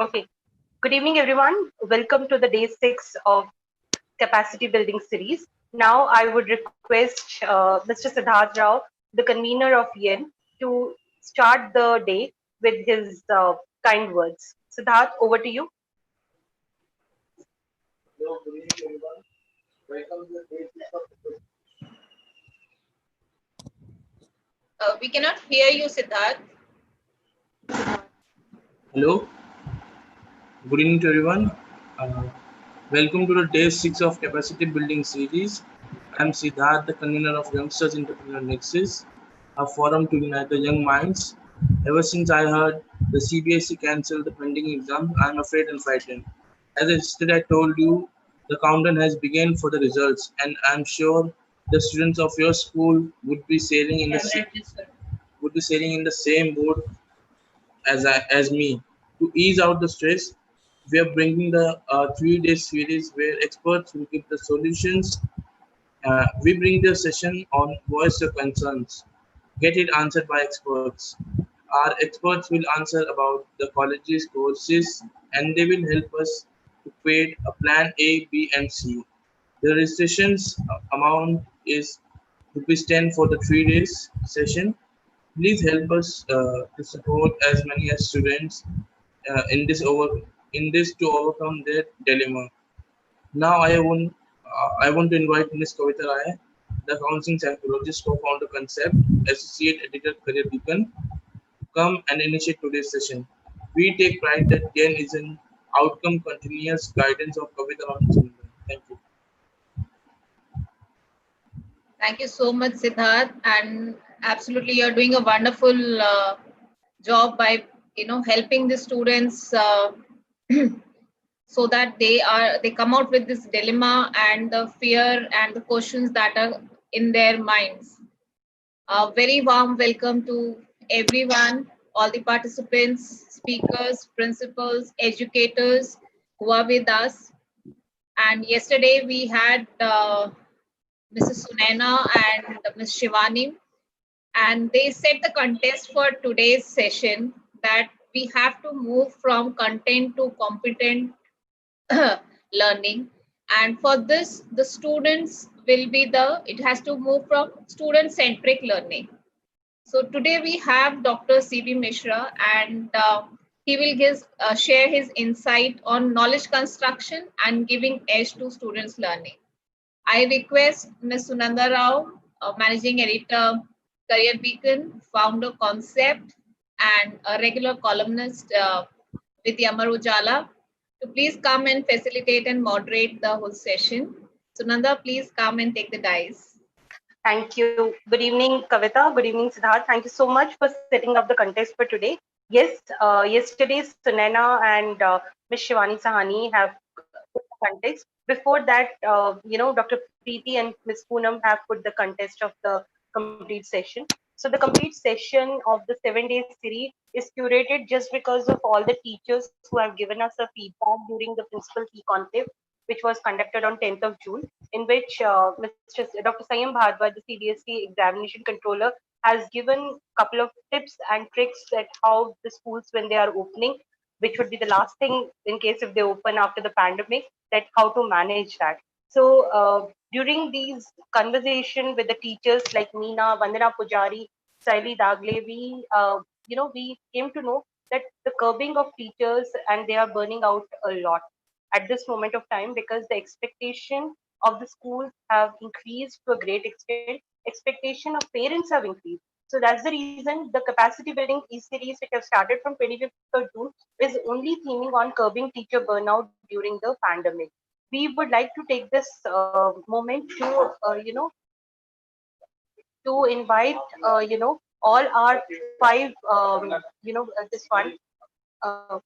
Okay. Good evening, everyone. Welcome to the day 6 of capacity building series. Now, I would request Mr. Siddharth Rao, the convener of YEN, to start the day with his kind words. Siddharth, over to you. Hello, good evening everyone. Welcome to the day 6 of We cannot hear you, Siddharth. Hello, good evening to everyone. Uh, Welcome to the day 6 of capacity building series. I am Siddharth, the convener of Youngsters Entrepreneur Nexus, a forum to unite the young minds. Ever since I heard the CBSE cancelled the pending exam, I am afraid and frightened. As yesterday I told you, the countdown has begun for the results, and I am sure the students of your school would be sailing in the same boat as me. To ease out the stress, we are bringing the 3-day series where experts will give the solutions. We bring the session on voice your concerns, get it answered by experts. Our experts will answer about the college's courses, and they will help us to create a plan A, B, and C. The registration's amount is rupees 10 for the 3 days session. Please help us to support as many as students in this to overcome their dilemma. Now I want to invite Ms. Kavita Rai, the counseling psychologist, co-founder Concept, associate editor Career Beacon, to come and initiate today's session. We take pride that GAN is an outcome continuous guidance of Kavita Rai. Thank you. Thank you so much, Siddharth. And absolutely, you're doing a wonderful job by helping the students so that they come out with this dilemma and the fear and the questions that are in their minds. A very warm welcome to everyone, all the participants, speakers, principals, educators who are with us. And yesterday we had Mrs. Sunanda and Ms. Shivani, and they set the contest for today's session that we have to move from content to competent learning. And for this, the students will be it has to move from student-centric learning. So today we have Dr. C.B. Mishra, and he will share his insight on knowledge construction and giving edge to students' learning. I request Ms. Sunanda Rao, Managing Editor, Career Beacon, Founder Concept, and a regular columnist with Amar Ujala, to please come and facilitate and moderate the whole session. Sunanda, please come and take the dice. Thank you. Good evening, Kavita. Good evening, Siddharth. Thank you so much for setting up the contest for today. Yes, yesterday Sunena and Ms. Shivani Sahani have put the contest. Before that, Dr. Preeti and Ms. Poonam have put the contest of the complete session. So the complete session of the 7 days series is curated just because of all the teachers who have given us a feedback during the principal key conclave, which was conducted on 10th of June, in which Dr. Sayam Bhardwaj, the CBSE examination controller, has given a couple of tips and tricks that how the schools, when they are opening, which would be the last thing in case if they open after the pandemic, that how to manage that. So during these conversation with the teachers like Meena, Vandana Pujari, Saili Dagle, we came to know that the curbing of teachers and they are burning out a lot at this moment of time because the expectation of the schools have increased to a great extent. Expectation of parents have increased. So that's the reason the capacity building e-series, which have started from 25th of June, is only theming on curbing teacher burnout during the pandemic. We would like to take this moment to invite all our five this one uh,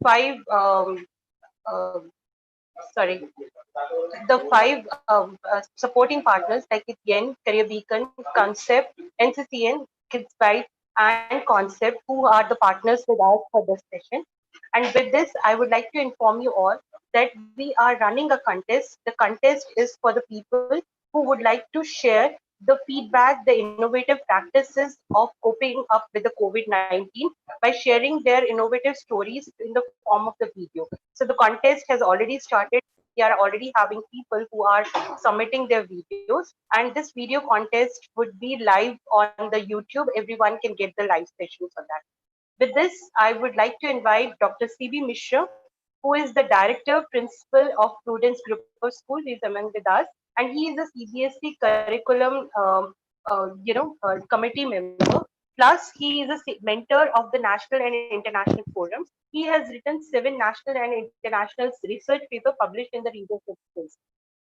five sorry the five supporting partners like it's Yen, Career Beacon, Concept, NCCN, Kids Byte, and Concept, who are the partners with us for this session. And with this, I would like to inform you all that we are running a contest. The contest is for the people who would like to share the feedback, the innovative practices of coping up with the COVID-19 by sharing their innovative stories in the form of the video. So the contest has already started. We are already having people who are submitting their videos, and this video contest would be live on the YouTube. Everyone can get the live sessions on that. With this, I would like to invite Dr. C.B. Mishra, who is the Director Principal of Prudence Group of School. He is among with us, and he is a CBSE curriculum, committee member. Plus, he is a mentor of the national and international forums. He has written 7 national and international research papers published in the Readers' Skills.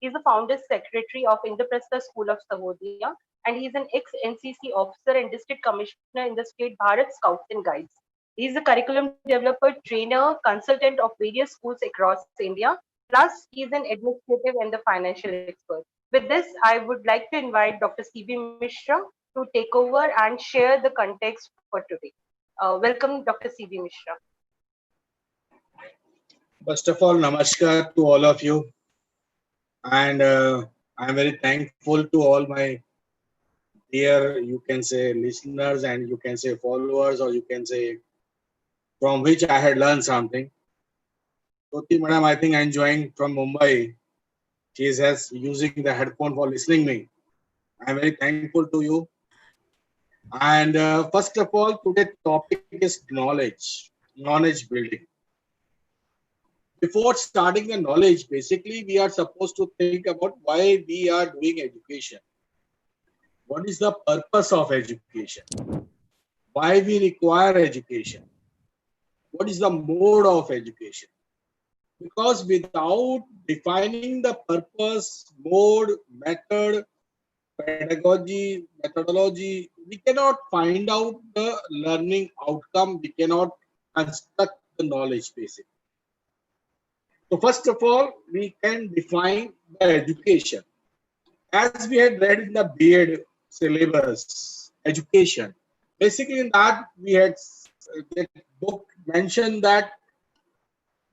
He is the founder secretary of Indraprastha School of Sahodaya, and he is an ex-NCC officer and district commissioner in the state Bharat Scouts and Guides. He is a curriculum developer, trainer, consultant of various schools across India. Plus, he is an administrative and the financial expert. With this, I would like to invite Dr. C.B. Mishra to take over and share the context for today. Welcome, Dr. C.B. Mishra. First of all, namaskar to all of you. And I'm very thankful to all my dear, you can say, listeners, and you can say followers, or you can say from which I had learned something. Jyoti madam, I think I'm joining from Mumbai. She is using the headphone for listening me. I'm very thankful to you. And first of all, today's topic is knowledge building. Before starting the knowledge, basically, we are supposed to think about why we are doing education. What is the purpose of education? Why we require education? What is the mode of education? Because without defining the purpose, mode, method, pedagogy, methodology, we cannot find out the learning outcome. We cannot construct the knowledge basically. So first of all, we can define the education. As we had read in the B.Ed syllabus, education. Basically in that, we had that book mentioned that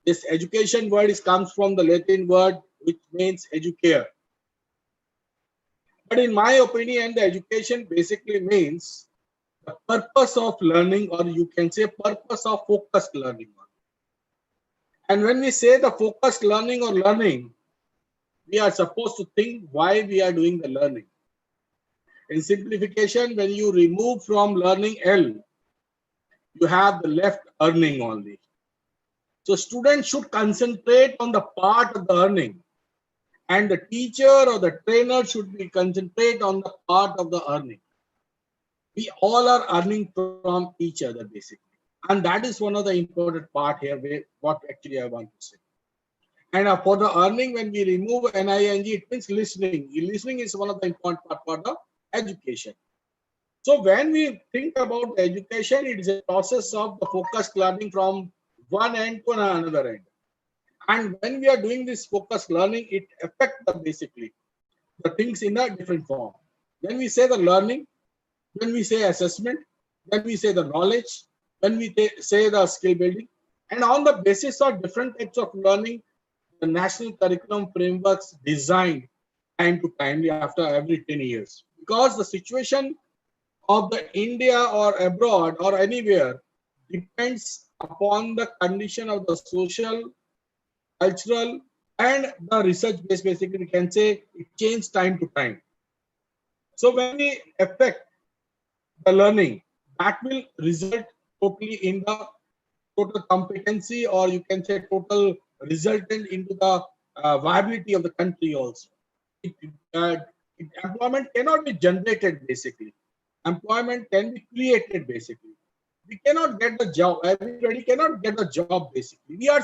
this education word comes from the Latin word which means educare. But in my opinion, the education basically means the purpose of learning, or you can say purpose of focused learning. And when we say the focused learning or learning, we are supposed to think why we are doing the learning. In simplification, when you remove from learning L, you have the left earning only. So students should concentrate on the part of the earning, and the teacher or the trainer should be concentrate on the part of the earning. We all are earning from each other basically. And that is one of the important part here, what actually I want to say. And for the earning, when we remove NING, it means listening. Listening is one of the important part for the education. So when we think about education, it is a process of the focused learning from one end to another end. And when we are doing this focused learning, it affects basically the things in a different form. When we say the learning, when we say assessment, when we say the knowledge, when we say the skill building, and on the basis of different types of learning, the national curriculum frameworks designed time to time after every 10 years. Because the situation of the India or abroad or anywhere depends upon the condition of the social, cultural, and the research base, basically we can say it changes time to time. So when we affect the learning, that will result totally in the total competency, or you can say total resultant into the viability of the country also. Employment cannot be generated basically. Employment can be created basically. We cannot get the job. Everybody cannot get the job basically. We are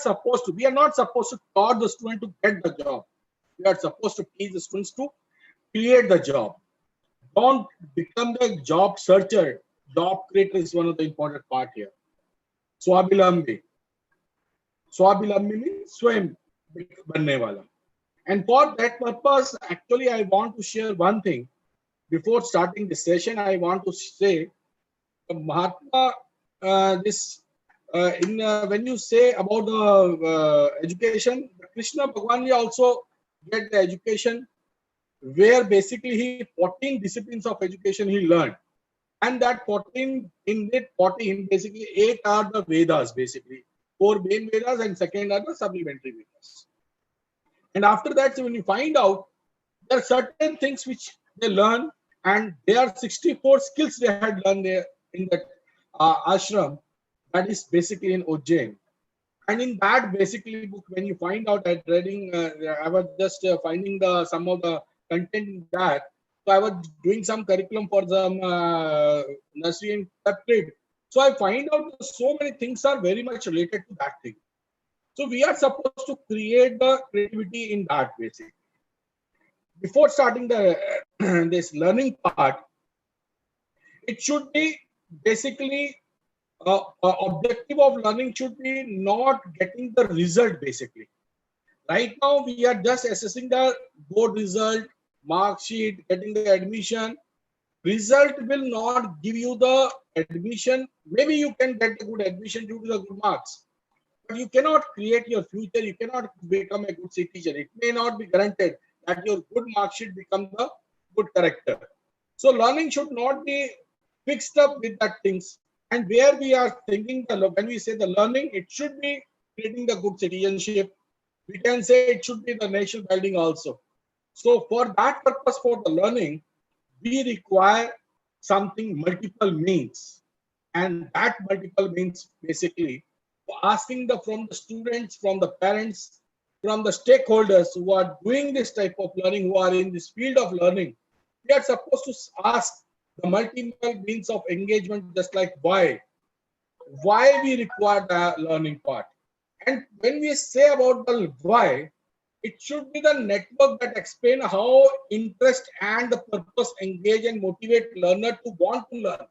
not supposed to taught the student to get the job. We are supposed to teach the students to create the job. Don't become the job searcher. Job creator is one of the important part here. Swabilambi. Swabilambi means swam banne wala. And for that purpose, actually, I want to share one thing. Before starting the session, I want to say, Mahatma, when you say about the education, Krishna Bhagwan also get the education where basically he 14 disciplines of education he learned. And that 14, in that 14, basically 8 are the Vedas, basically. 4 main Vedas and second are the supplementary Vedas. And after that, so when you find out, there are certain things which they learn, and there are 64 skills they had learned there in that ashram, that is basically in Ujjain. And in that basically book, when you find out at reading, I was just finding the some of the content in that. So I was doing some curriculum for some nursery and prep kid. So I find out that so many things are very much related to that thing. So we are supposed to create the creativity in that basically. Before starting the this learning part, it should be basically objective of learning should be not getting the result basically. Right now we are just assessing the board result, mark sheet, getting the admission. Result will not give you the admission. Maybe you can get a good admission due to the good marks, but you cannot create your future. You cannot become a good citizen. It may not be guaranteed that your good mark sheet become the good character. So learning should not be fixed up with that things. And where we are thinking, when we say the learning, it should be creating the good citizenship. We can say it should be the nation building also. So for that purpose, for the learning, we require something multiple means. And that multiple means basically asking from the students, from the parents, from the stakeholders who are doing this type of learning, who are in this field of learning, we are supposed to ask the multiple means of engagement, just like why we require the learning part. And when we say about the why, it should be the network that explain how interest and the purpose engage and motivate learner to want to learn.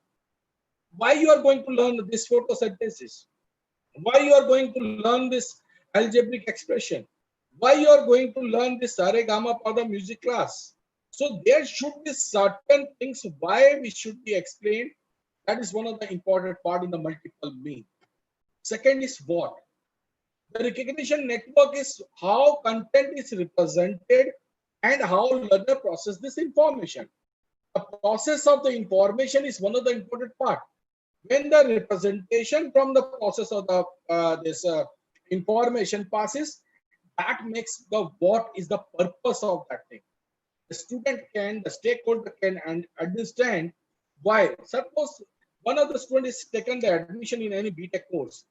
Why you are going to learn this photosynthesis? Why you are going to learn this algebraic expression? Why you are going to learn this saregama pada music class? So there should be certain things why we should be explained. That is one of the important part in the multiple mean. Second is what? The recognition network is how content is represented and how learner process this information. The process of the information is one of the important part. When the representation from the process of the this information passes, that makes the what is the purpose of that thing. The student can, the stakeholder can understand why. Suppose one of the students is taken the admission in any BTech course.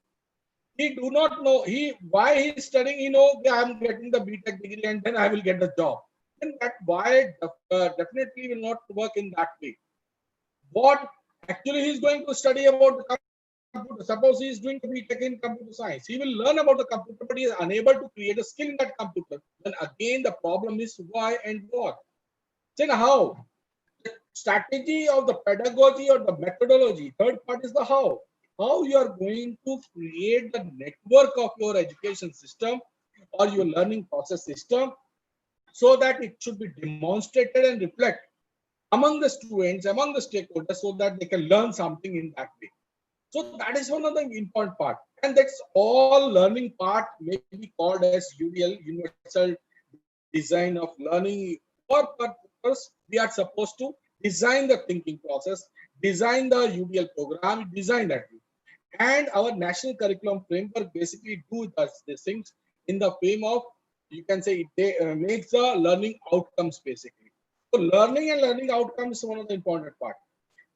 He do not know why he is studying. He know I am getting the BTech degree and then I will get the job. And that why definitely will not work in that way. What actually he is going to study about the computer. Suppose he is doing the BTech in computer science. He will learn about the computer, but he is unable to create a skill in that computer. Then again, the problem is why and what. Then how? The strategy of the pedagogy or the methodology. Third part is the how. How you are going to create the network of your education system or your learning process system so that it should be demonstrated and reflect among the students, among the stakeholders, so that they can learn something in that way. So that is one of the important part. And that's all learning part may be called as UDL, Universal Design of Learning. For purpose, we are supposed to design the thinking process, design the UDL program, design that. And our national curriculum framework basically do these things in the frame of, you can say, it makes the learning outcomes basically. So learning and learning outcomes is one of the important part.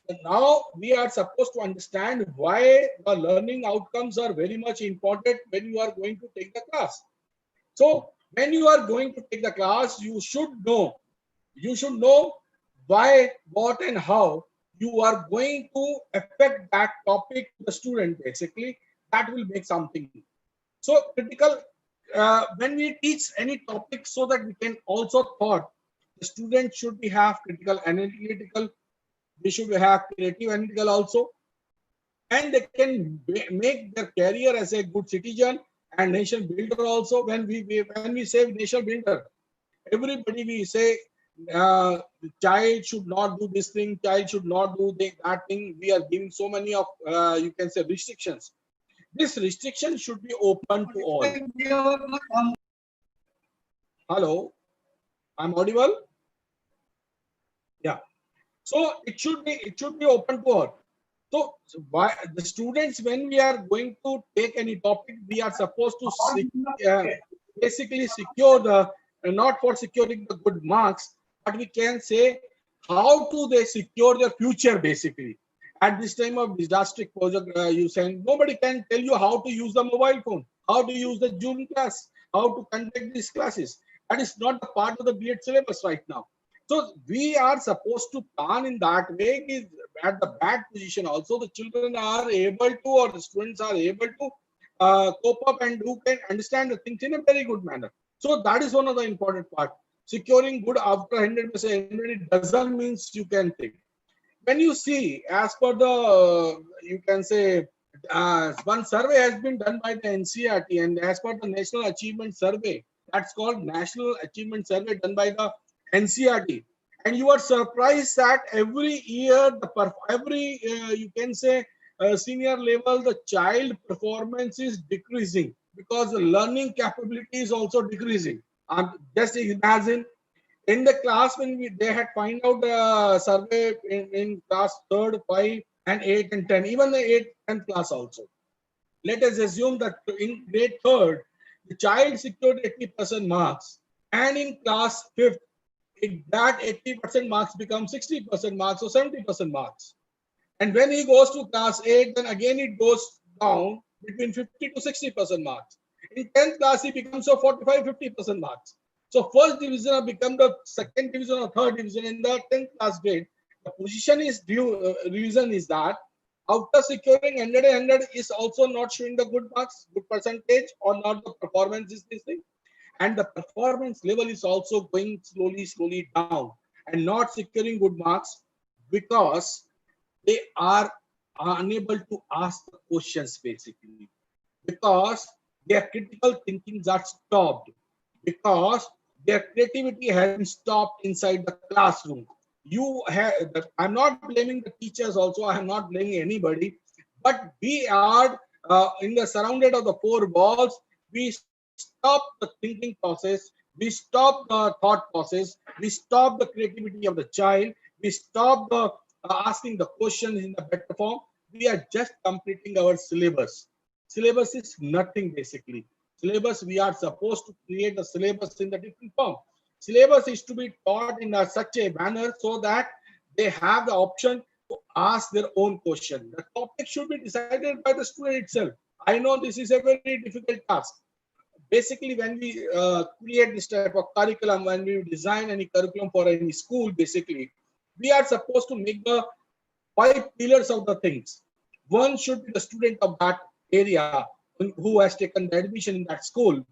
So now we are supposed to understand why the learning outcomes are very much important when you are going to take the class. So when you are going to take the class, you should know why, what, and how you are going to affect that topic to the student basically. That will make something. So critical, when we teach any topic, so that we can also thought, the student should be have critical analytical, they should have creative analytical also, and they can make their career as a good citizen and nation builder also. When we say nation builder, everybody we say the child should not do this thing, child should not do that thing. We are giving so many of you can say restrictions. This restriction should be open to all. Hello, I'm audible. Yeah. So it should be open to all. So why the students, when we are going to take any topic, we are supposed to basically secure the not for securing the good marks, but we can say how to they secure their future basically. At this time of disaster project, you saying nobody can tell you how to use the mobile phone, how to use the Zoom class, how to conduct these classes. That is not the part of the B.Ed syllabus right now. So we are supposed to plan in that way. Is at the back position also the children are able to, or the students are able to cope up and who can understand the things in a very good manner. So that is one of the important part. Securing good after 100%, it doesn't means you can think. When you see, as per the, you can say, one survey has been done by the NCRT, and as per the National Achievement Survey, that's called National Achievement Survey done by the NCRT. And you are surprised that every year, you can say, senior level, the child performance is decreasing because the learning capability is also decreasing. Just imagine in the class when they had find out the survey in class 3rd, 5, and 8 and 10, even the 8th and class also. Let us assume that in grade 3rd, the child secured 80% marks, and in class 5th, that 80% marks become 60% marks or 70% marks. And when he goes to class 8, then again it goes down between 50 to 60% marks. In 10th class, he becomes a 45-50% marks. So first division have become the second division or third division in the 10th class grade. The position is due, reason is that after securing 100 is also not showing the good marks, good percentage, or not the performance is this thing. And the performance level is also going slowly down and not securing good marks because they are unable to ask the questions basically, because their critical thinkings are stopped, because their creativity has been stopped inside the classroom. You have, I'm not blaming the teachers also, I am not blaming anybody, but we are in the surrounded of the four walls. We stop the thinking process, we stop the thought process, we stop the creativity of the child, we stop the asking the questions in the better form. We are just completing our syllabus. Syllabus is nothing basically. Syllabus, we are supposed to create the syllabus in the different form. Syllabus is to be taught in such a manner so that they have the option to ask their own question. The topic should be decided by the student itself. I know this is a very difficult task. Basically, when we create this type of curriculum, when we design any curriculum for any school, basically, we are supposed to make the 5 pillars of the things. One should be the student of that area who has taken the admission in that school.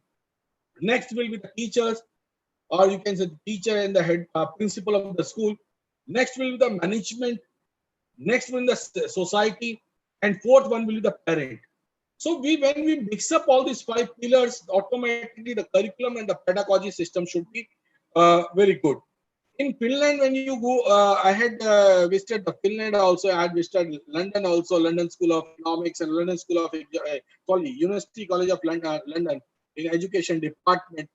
Next will be the teachers, or you can say the teacher and the head principal of the school. Next will be the management. Next will be the society, and fourth one will be the parent. So when we mix up all these 5 pillars, automatically the curriculum and the pedagogy system should be very good. In Finland, when you go, I had visited the Finland also. I had visited London also, London School of Economics and London School of University College of London in education department.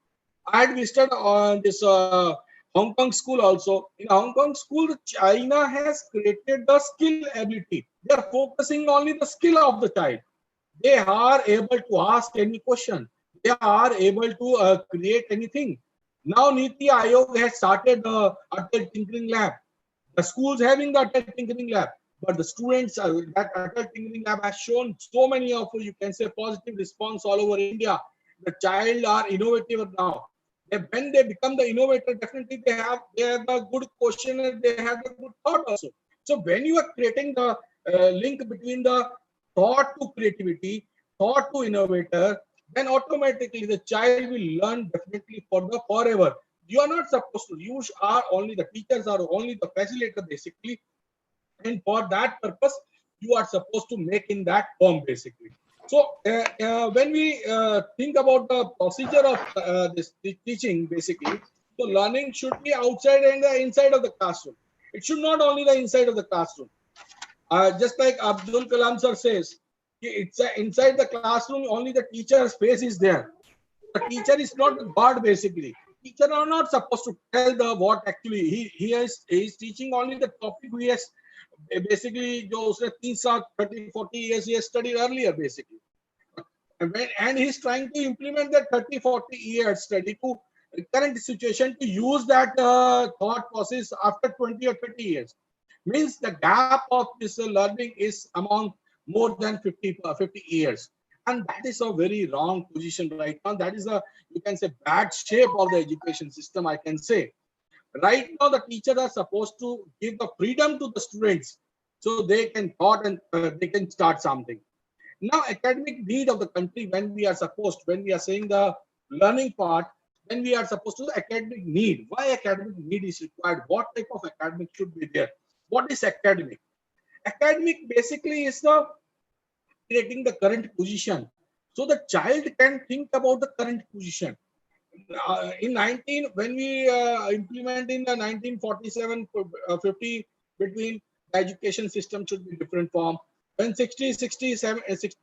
I had visited on this Hong Kong school also. In Hong Kong school, China has created the skill ability. They are focusing only the skill of the child. They are able to ask any question. They are able to create anything. Now Niti Aayog has started the Atal Tinkering Lab. The schools having the Atal Tinkering Lab, but the students, that Atal Tinkering Lab has shown so many of, you can say, positive response all over India. The child are innovative now. When they become the innovator, definitely they have a good question and they have a good thought also. So when you are creating the link between the thought to creativity, thought to innovator, then automatically the child will learn definitely for the forever. You are not supposed to. You are only the teachers are only the facilitator basically, and for that purpose, you are supposed to make in that form basically. So when we think about the procedure of this teaching basically, so learning should be outside and the inside of the classroom. It should not only the inside of the classroom. Just like Abdul Kalam sir says, it's inside the classroom, only the teacher's face is there. The teacher is not the God basically. teacher are not supposed to tell the what actually he is teaching only the topic he has basically जो उसने 3 साल 30-40 years he has studied earlier basically, and he's trying to implement that 30-40 years study to current situation to use that thought process after 20 or 30 years. Means the gap of this learning is among more than 50 years, and that is a very wrong position right now. That is a, you can say, bad shape of the education system, I can say. Right now the teachers are supposed to give the freedom to the students so they can thought and they can start something. Now academic need of the country, when we are supposed, when we are saying the learning part, when we are supposed to the academic need, why academic need is required, what type of academic should be there, what is academic? Academic basically is the creating the current position, so the child can think about the current position. In 19 when we implement in the 1947 50 between the education system should be different form. When 60 67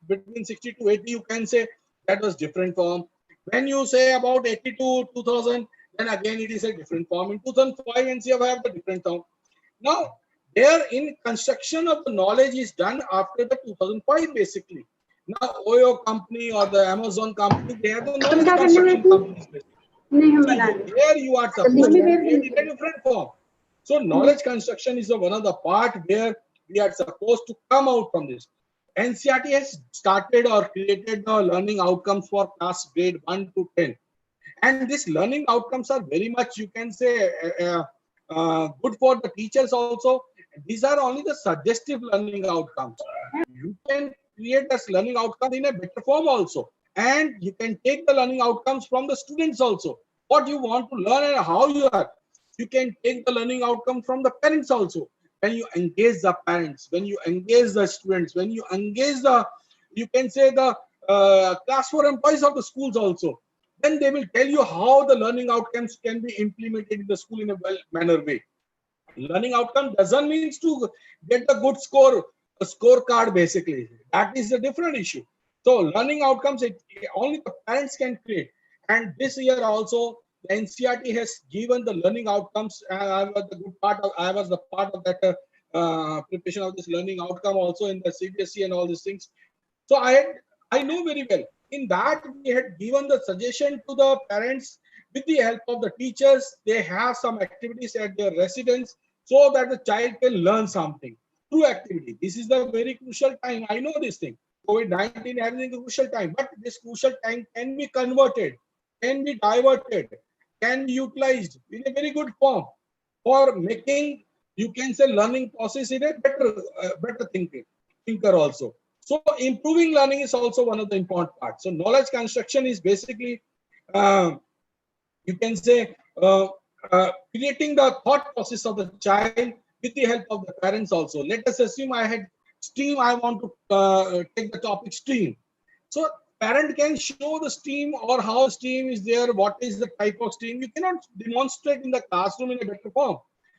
between 60 to 80 you can say that was different form. When you say about 80 to 2000, then again it is a different form. In 2005 NCF have the different form. Now there in construction of the knowledge is done after the 2005 basically. Now Oyo company or the Amazon company, they have the knowledge construction companies basically. So here you are supposed to create in a different form. So knowledge construction is one of the part where we are supposed to come out from this. NCRT has started or created the learning outcomes for class grade 1 to 10. And these learning outcomes are very much, you can say, good for the teachers also. These are only the suggestive learning outcomes. You can create this learning outcome in a better form also. And you can take the learning outcomes from the students also. What you want to learn and how you are. You can take the learning outcome from the parents also. When you engage the parents, when you engage the students, when you engage the, you can say the class 4 employees of the schools also, then they will tell you how the learning outcomes can be implemented in the school in a well-mannered way. Learning outcome doesn't mean to get a good score, a scorecard basically. That is a different issue. So learning outcomes, only the parents can create. And this year also, the NCRT has given the learning outcomes. I was the good part of, I was the part of that preparation of this learning outcome also in the CBSE and all these things. So I know very well. In that we had given the suggestion to the parents with the help of the teachers. They have some activities at their residence so that the child can learn something through activity. This is the very crucial time. I know this thing. COVID-19 having a crucial time, but this crucial time can be converted, can be diverted, can be utilized in a very good form for making, you can say, learning process in a better thinker also. So improving learning is also one of the important parts. So knowledge construction is basically, you can say, creating the thought process of the child with the help of the parents also. Let us assume I had stream, I want to take the topic stream. So parent can show the stream or how stream is there, what is the type of stream. You cannot demonstrate in the classroom in a better form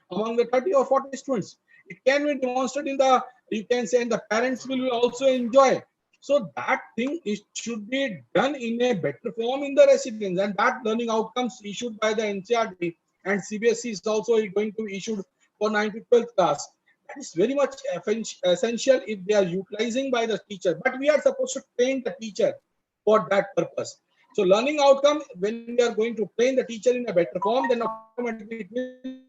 among the 30 or 40 students. It can be demonstrated in the, you can say, and the parents will also enjoy. So that thing should be done in a better form in the residence, and that learning outcomes issued by the NCRT and CBSE is also going to be issued for 9th to 12th class. That is very much essential if they are utilizing by the teacher. But we are supposed to train the teacher for that purpose. So learning outcome, when we are going to train the teacher in a better form, then automatically it will.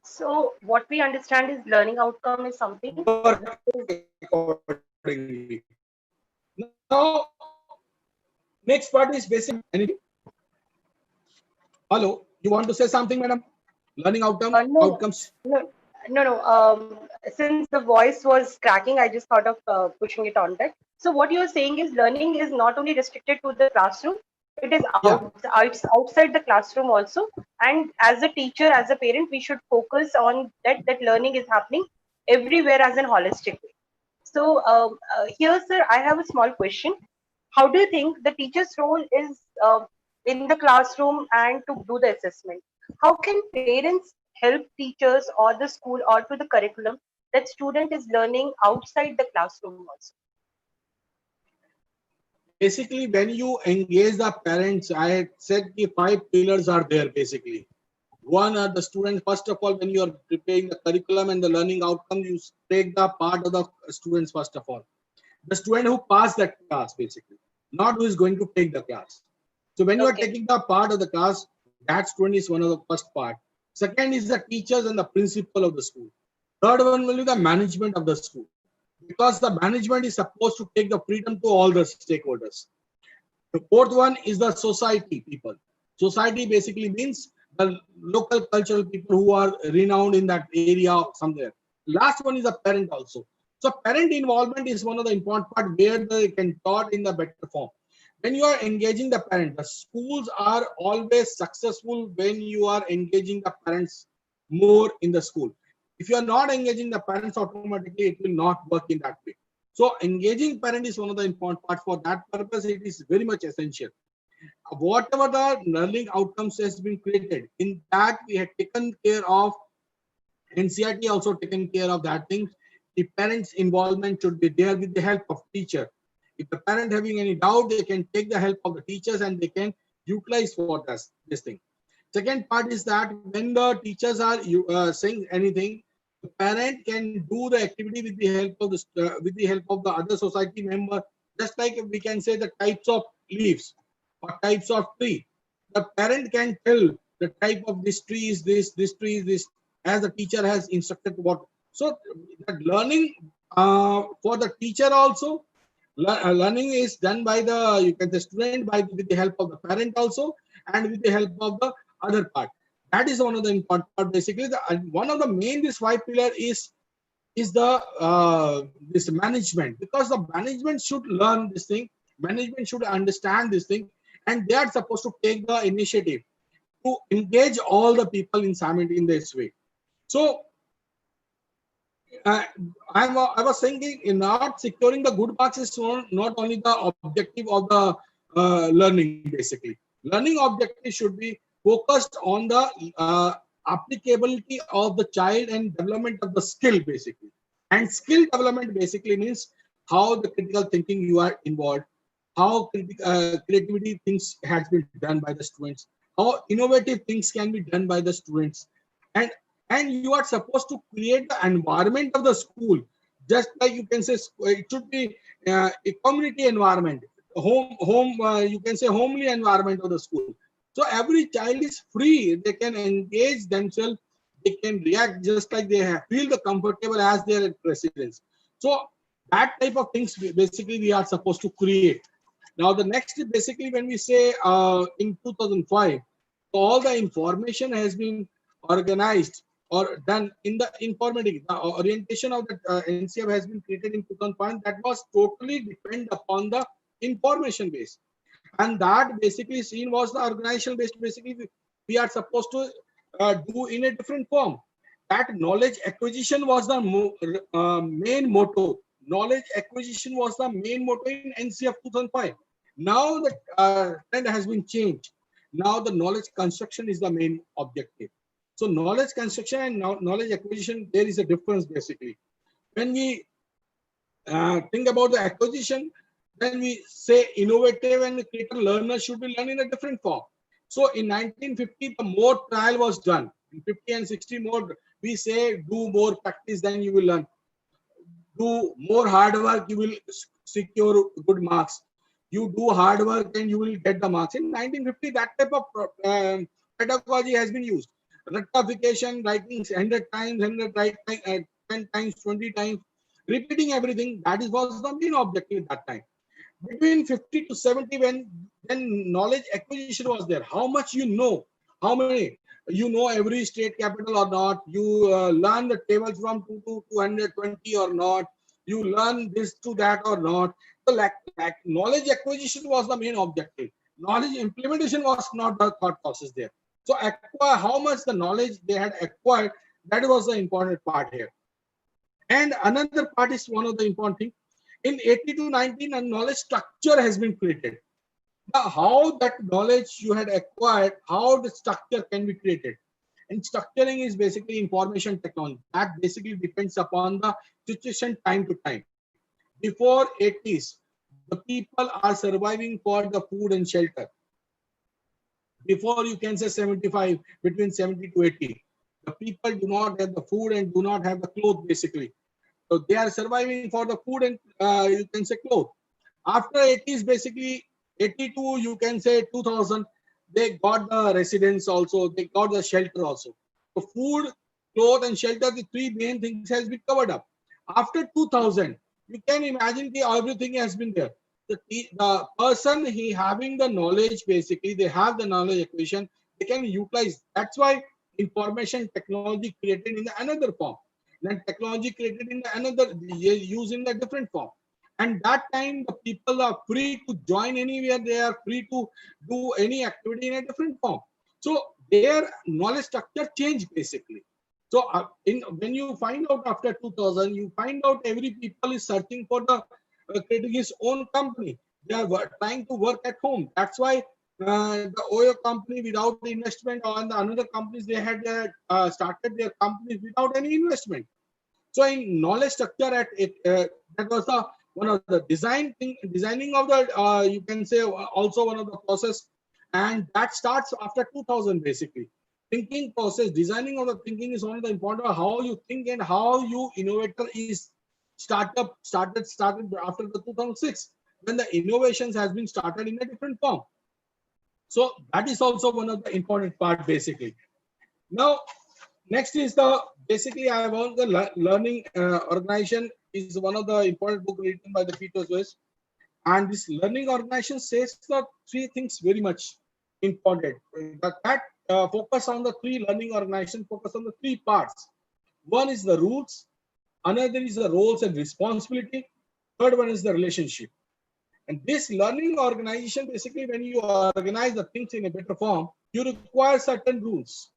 So what we understand is learning outcome is something. Accordingly. Now, next part is basic. Anything? Hello, you want to say something, madam? Learning outcomes. No. Since the voice was cracking, I just thought of pushing it on that. So what you're saying is learning is not only restricted to the classroom, it is outside the classroom also. And as a teacher, as a parent, we should focus on that learning is happening everywhere as an holistic way. So here, sir, I have a small question. How do you think the teacher's role is in the classroom and to do the assessment? How can parents help teachers or the school or to the curriculum that student is learning outside the classroom also? Basically, when you engage the parents, I had said the 5 pillars are there basically. One are the students. First of all, when you are preparing the curriculum and the learning outcome, you take the part of the students first of all. The student who passed that class basically, not who is going to take the class. So when you are Okay. taking the part of the class, that student is one of the first part. Second is the teachers and the principal of the school. Third one will be the management of the school, because the management is supposed to take the freedom to all the stakeholders. The fourth one is the society people. Society basically means the local cultural people who are renowned in that area somewhere. Last one is the parent also. So parent involvement is one of the important part where they can taught in the better form. When you are engaging the parent, the schools are always successful when you are engaging the parents more in the school. If you are not engaging the parents, automatically it will not work in that way. So engaging parent is one of the important parts. For that purpose, it is very much essential. Whatever the learning outcomes has been created, in that we have taken care of. NCRT also taken care of that thing. The parents' involvement should be there with the help of teacher. If the parent having any doubt, they can take the help of the teachers and they can utilize for this thing. Second part is that when the teachers are saying anything, the parent can do the activity with the help of the other society member. Just like we can say the types of leaves or types of tree, the parent can tell the type of this tree is this tree is this, as the teacher has instructed what. So that learning for the teacher also, learning is done by the, you can say, student by with the help of the parent also, and with the help of the other part. That is one of the important part. Basically, one of the main this 5 pillar is the this management, because the management should learn this thing, management should understand this thing, and they are supposed to take the initiative to engage all the people in this way. So uh, I was thinking, in not securing the good marks is not only the objective of the learning. Basically, learning objective should be focused on the applicability of the child and development of the skill basically. And skill development basically means how the critical thinking you are involved, how creativity things has been done by the students, how innovative things can be done by the students, and you are supposed to create the environment of the school. Just like you can say, it should be a community environment, home you can say homely environment of the school. So every child is free, they can engage themselves, they can react just like they feel the comfortable as their residence. So that type of things basically we are supposed to create. Now the next is basically when we say in 2005, all the information has been organized or done in the informatics. The orientation of the NCF has been created in 2005. That was totally depend upon the information base, and that basically seen was the organizational based. Basically, we are supposed to do in a different form. That knowledge acquisition was the main motto. Knowledge acquisition was the main motto in NCF 2005. Now the trend has been changed. Now the knowledge construction is the main objective. So knowledge construction and knowledge acquisition, there is a difference basically. When we think about the acquisition, then we say innovative and creative learners should be learned in a different form. So in 1950, the more trial was done. In 50 and 60 more, we say do more practice, then you will learn. Do more hard work, you will secure good marks. You do hard work and you will get the marks. In 1950, that type of pedagogy has been used. Rectification, writing 100 times, 10 times, 20 times, repeating everything. That was the main objective at that time. Between 50 to 70, when knowledge acquisition was there, how much you know, how many you know every state capital or not, you learn the tables from 2 to 220 or not, you learn this to that or not. So like knowledge acquisition was the main objective. Knowledge implementation was not the thought process there. So acquire how much the knowledge they had acquired, that was the important part here. And another part is one of the important things. In 80 to 19, a knowledge structure has been created. Now, how that knowledge you had acquired, how the structure can be created. And structuring is basically information technology. That basically depends upon the situation time to time. Before 80s, the people are surviving for the food and shelter. Before, you can say 75, between 70 to 80, the people do not have the food and do not have the clothes basically. So they are surviving for the food and you can say clothes. After 80s, basically 82, you can say 2000, they got the residence also, they got the shelter also. So food, clothes and shelter, the three main things has been covered up. After 2000, you can imagine everything has been there. The person he having the knowledge, basically they have the knowledge acquisition, they can utilize. That's why information technology created in another form, then technology created in another, used in a different form. And that time the people are free to join anywhere, they are free to do any activity in a different form. So their knowledge structure changed basically. So when you find out after 2000, you find out every people is searching for the creating his own company. They are trying to work at home. That's why the oil company without the investment, or the another companies, they had started their companies without any investment. So in knowledge structure at it, that was the one of the designing of the you can say also one of the process, and that starts after 2000 basically. Thinking process, designing of the thinking is one of the important, how you think and how you innovator is started after the 2006, when the innovations has been started in a different form. So that is also one of the important part basically. Now next is the basically I want the learning organization is one of the important book written by the Peter Swiss, and this learning organization says the three things very much important. That focus on the three learning organization, focus on the three parts. One is the rules, another is the roles and responsibility, third one is the relationship. And this learning organization, basically when you organize the things in a better form, you require certain rules.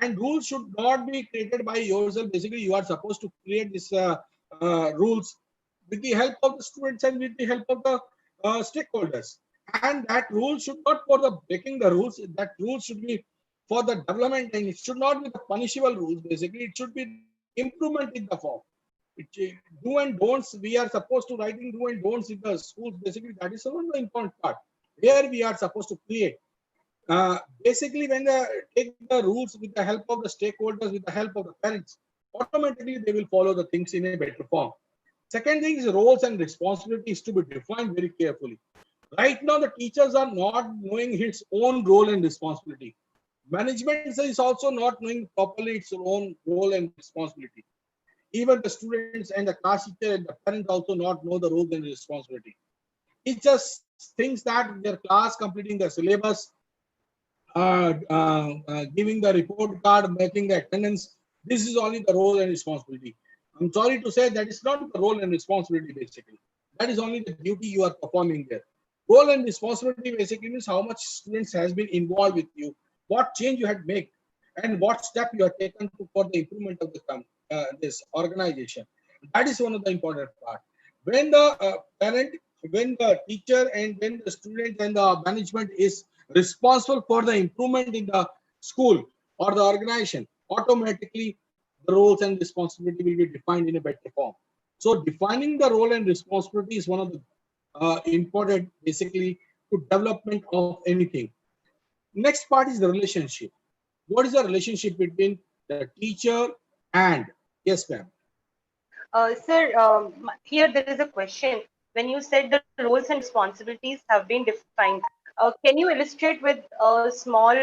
And rules should not be created by yourself. Basically, you are supposed to create these rules with the help of the students and with the help of the stakeholders. And that rule should not for the breaking the rules. That rule should be for the development, and it should not be the punishable rules. Basically, it should be the improvement in the form. Do and don'ts, we are supposed to writing do and don'ts in the schools. Basically, that is one of the important part where we are supposed to create. Basically, when they take the rules with the help of the stakeholders, with the help of the parents, automatically they will follow the things in a better form. Second thing is roles and responsibilities to be defined very carefully. Right now, the teachers are not knowing its own role and responsibility. Management is also not knowing properly its own role and responsibility. Even the students and the class teacher and the parents also not know the role and responsibility. It just thinks that their class completing the syllabus, giving the report card, making the attendance, this is only the role and responsibility. I'm sorry to say that is not the role and responsibility basically. That is only the duty you are performing there. Role and responsibility basically means how much students has been involved with you, what change you had made, and what step you have taken for the improvement of the this organization. That is one of the important part. When the parent, when the teacher, and when the student and the management is responsible for the improvement in the school or the organization, automatically the roles and responsibility will be defined in a better form. So defining the role and responsibility is one of the important basically to development of anything. Next part is the relationship. What is the relationship between the teacher and, yes ma'am? Sir, here there is a question. When you said the roles and responsibilities have been defined, can you illustrate with a small,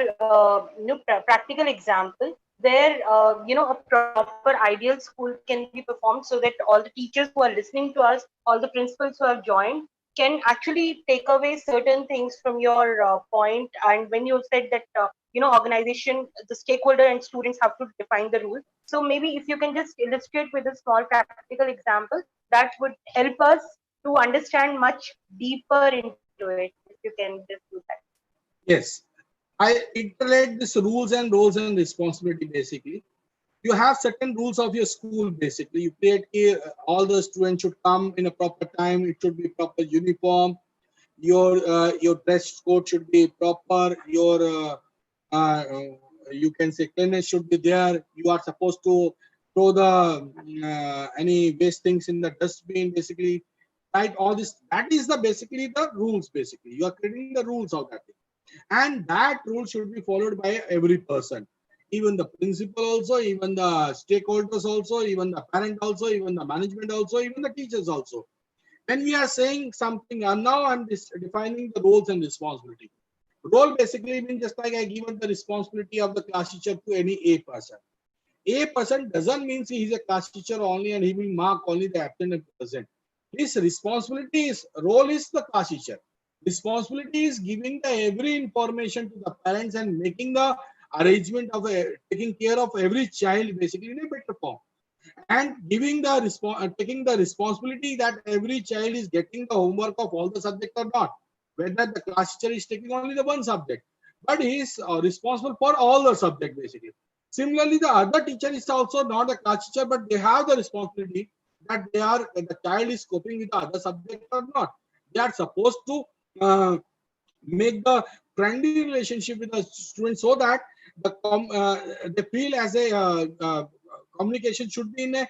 practical example where a proper ideal school can be performed so that all the teachers who are listening to us, all the principals who have joined, can actually take away certain things from your point. And when you said that organization, the stakeholder and students have to define the rule. So maybe if you can just illustrate with a small practical example, that would help us to understand much deeper into it. If you can just do that. Yes, I iterate this rules and roles and responsibility basically. You have certain rules of your school basically. You create all the students should come in a proper time. It should be proper uniform. Your dress code should be proper. Your you can say cleanliness should be there. You are supposed to throw the any waste things in the dustbin, basically, right? All this, that is the basically the rules. Basically, you are creating the rules of that thing, and that rule should be followed by every person, even the principal also, even the stakeholders also, even the parent also, even the management also, even the teachers also. When we are saying something, and now I'm defining the roles and responsibility. Role basically means just like I given the responsibility of the class teacher to any A person. A person doesn't mean he is a class teacher only and he will mark only the absent and present. His responsibility is, role is the class teacher. Responsibility is giving the every information to the parents and making the arrangement of taking care of every child basically in a better form, and giving the taking the responsibility that every child is getting the homework of all the subjects or not, whether the class teacher is taking only the one subject, but he is responsible for all the subject basically. Similarly, the other teacher is also not a class teacher, but they have the responsibility that they are, the child is coping with the other subject or not. They are supposed to make the friendly relationship with the students so that they feel as a communication should be in a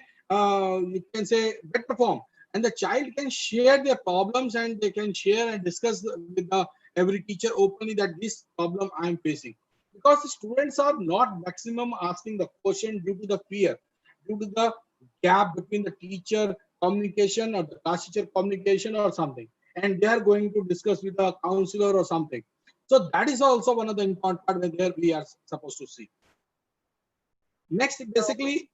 you can say better form, and the child can share their problems and they can share and discuss with the every teacher openly that this problem I am facing, because the students are not maximum asking the question due to the fear, due to the gap between the teacher communication or the class teacher communication or something, and they are going to discuss with a counselor or something. So that is also one of the important part where we are supposed to see. Next, basically,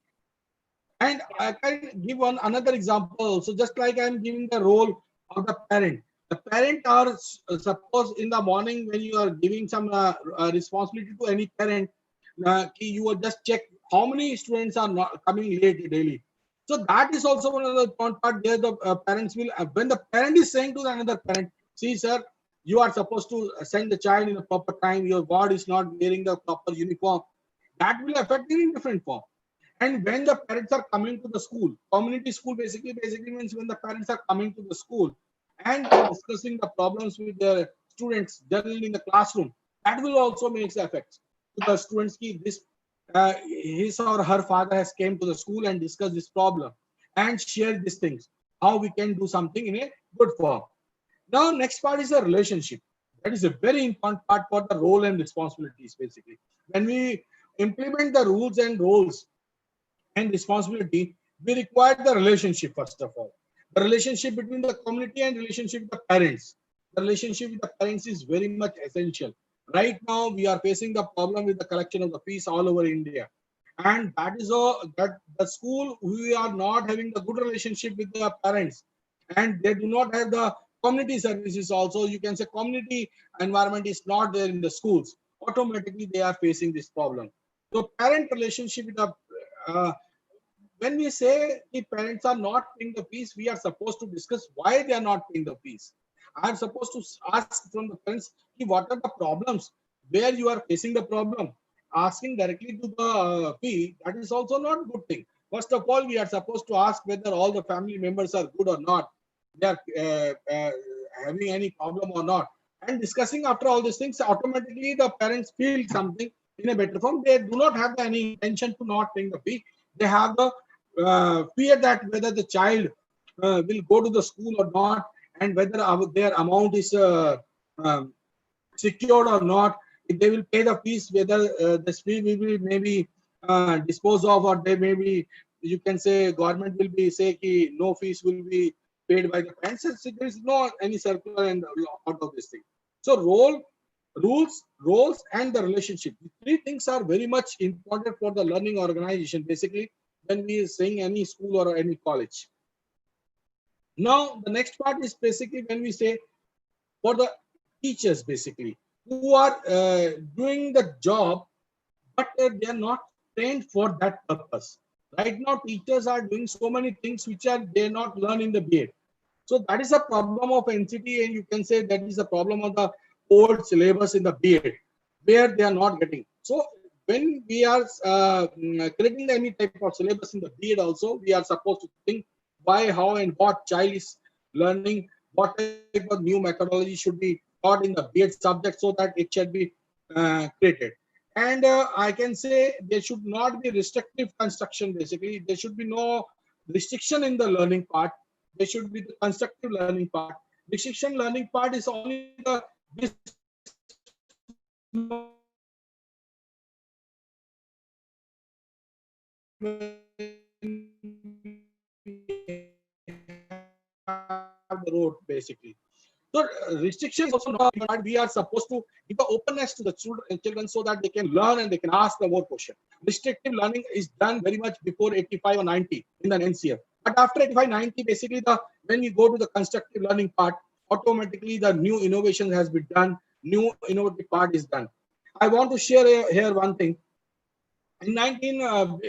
and I can give one another example. So just like I'm giving the role of the parent. The parent are suppose in the morning when you are giving some responsibility to any parent, you will just check how many students are not coming late daily. So that is also one of the important part there. The parents will, when the parent is saying to the another parent, see sir, you are supposed to send the child in a proper time. Your ward is not wearing the proper uniform. That will affect in different form. And when the parents are coming to the school, community school basically means when the parents are coming to the school and discussing the problems with the students generally in the classroom, that will also make the effects to the students. This his or her father has came to the school and discussed this problem and shared these things. How we can do something in a good form. Now, next part is the relationship. That is a very important part for the role and responsibilities. Basically, when we implement the rules and roles and responsibility, we require the relationship first of all. The relationship between the community and relationship with the parents. The relationship with the parents is very much essential. Right now, we are facing the problem with the collection of the fees all over India, and that is that the school we are not having the good relationship with the parents, and they do not have the community services. Also, you can say community environment is not there in the schools. Automatically, they are facing this problem. So, parent relationship with the uh, when we say the parents are not paying the fees, we are supposed to discuss why they are not paying the fees. I am supposed to ask from the parents, what are the problems, where you are facing the problem. Asking directly to the fee, that is also not a good thing. First of all, we are supposed to ask whether all the family members are good or not, they are having any problem or not. And discussing after all these things, automatically the parents feel something in a better form. They do not have any intention to not paying the fee. They have the fear that whether the child will go to the school or not, and whether their amount is um, secured or not. If they will pay the fees, whether this fee will be maybe disposed of, or they may be, you can say, government will be say ki no fees will be paid by the parents. So there is no any circular and out of this thing. So roles, and the relationship. The three things are very much important for the learning organization. Basically, when we are saying any school or any college. Now, the next part is basically when we say for the teachers, basically, who are doing the job, but they are not trained for that purpose. Right now, teachers are doing so many things which are they not learn in the BEd. So that is a problem of NCT, and you can say that is a problem of the old syllabus in the BEd, where they are not getting. So when we are creating any type of syllabus in the BEd also, we are supposed to think why, how, and what child is learning, what type of new methodology should be taught in the BEd subject so that it should be created. And I can say there should not be restrictive construction. Basically, there should be no restriction in the learning part. There should be the constructive learning part. Restriction learning part is only the this the road basically. So restrictions also not, but we are supposed to give the openness to the children so that they can learn and they can ask the more question. Restrictive learning is done very much before 85 or 90 in the NCF. But after 85, 90, basically when we go to the constructive learning part, automatically the new innovation has been done, new innovative part is done. I want to share here one thing. In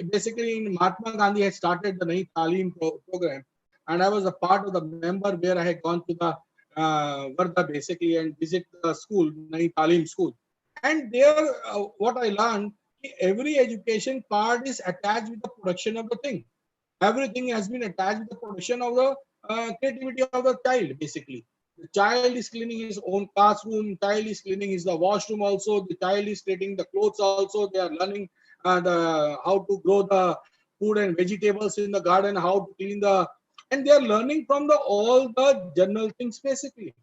basically in Mahatma Gandhi had started the Nayi Talim program, and I was a part of the member where I had gone to the Varda basically and visit the school, Nayi Talim school. And there, what I learned, every education part is attached with the production of the thing. Everything has been attached with the production of the creativity of the child, basically. The child is cleaning his own classroom, child is cleaning his the washroom also, the child is creating the clothes also, they are learning how to grow the food and vegetables in the garden, how to clean the, and they are learning from the all the general things basically.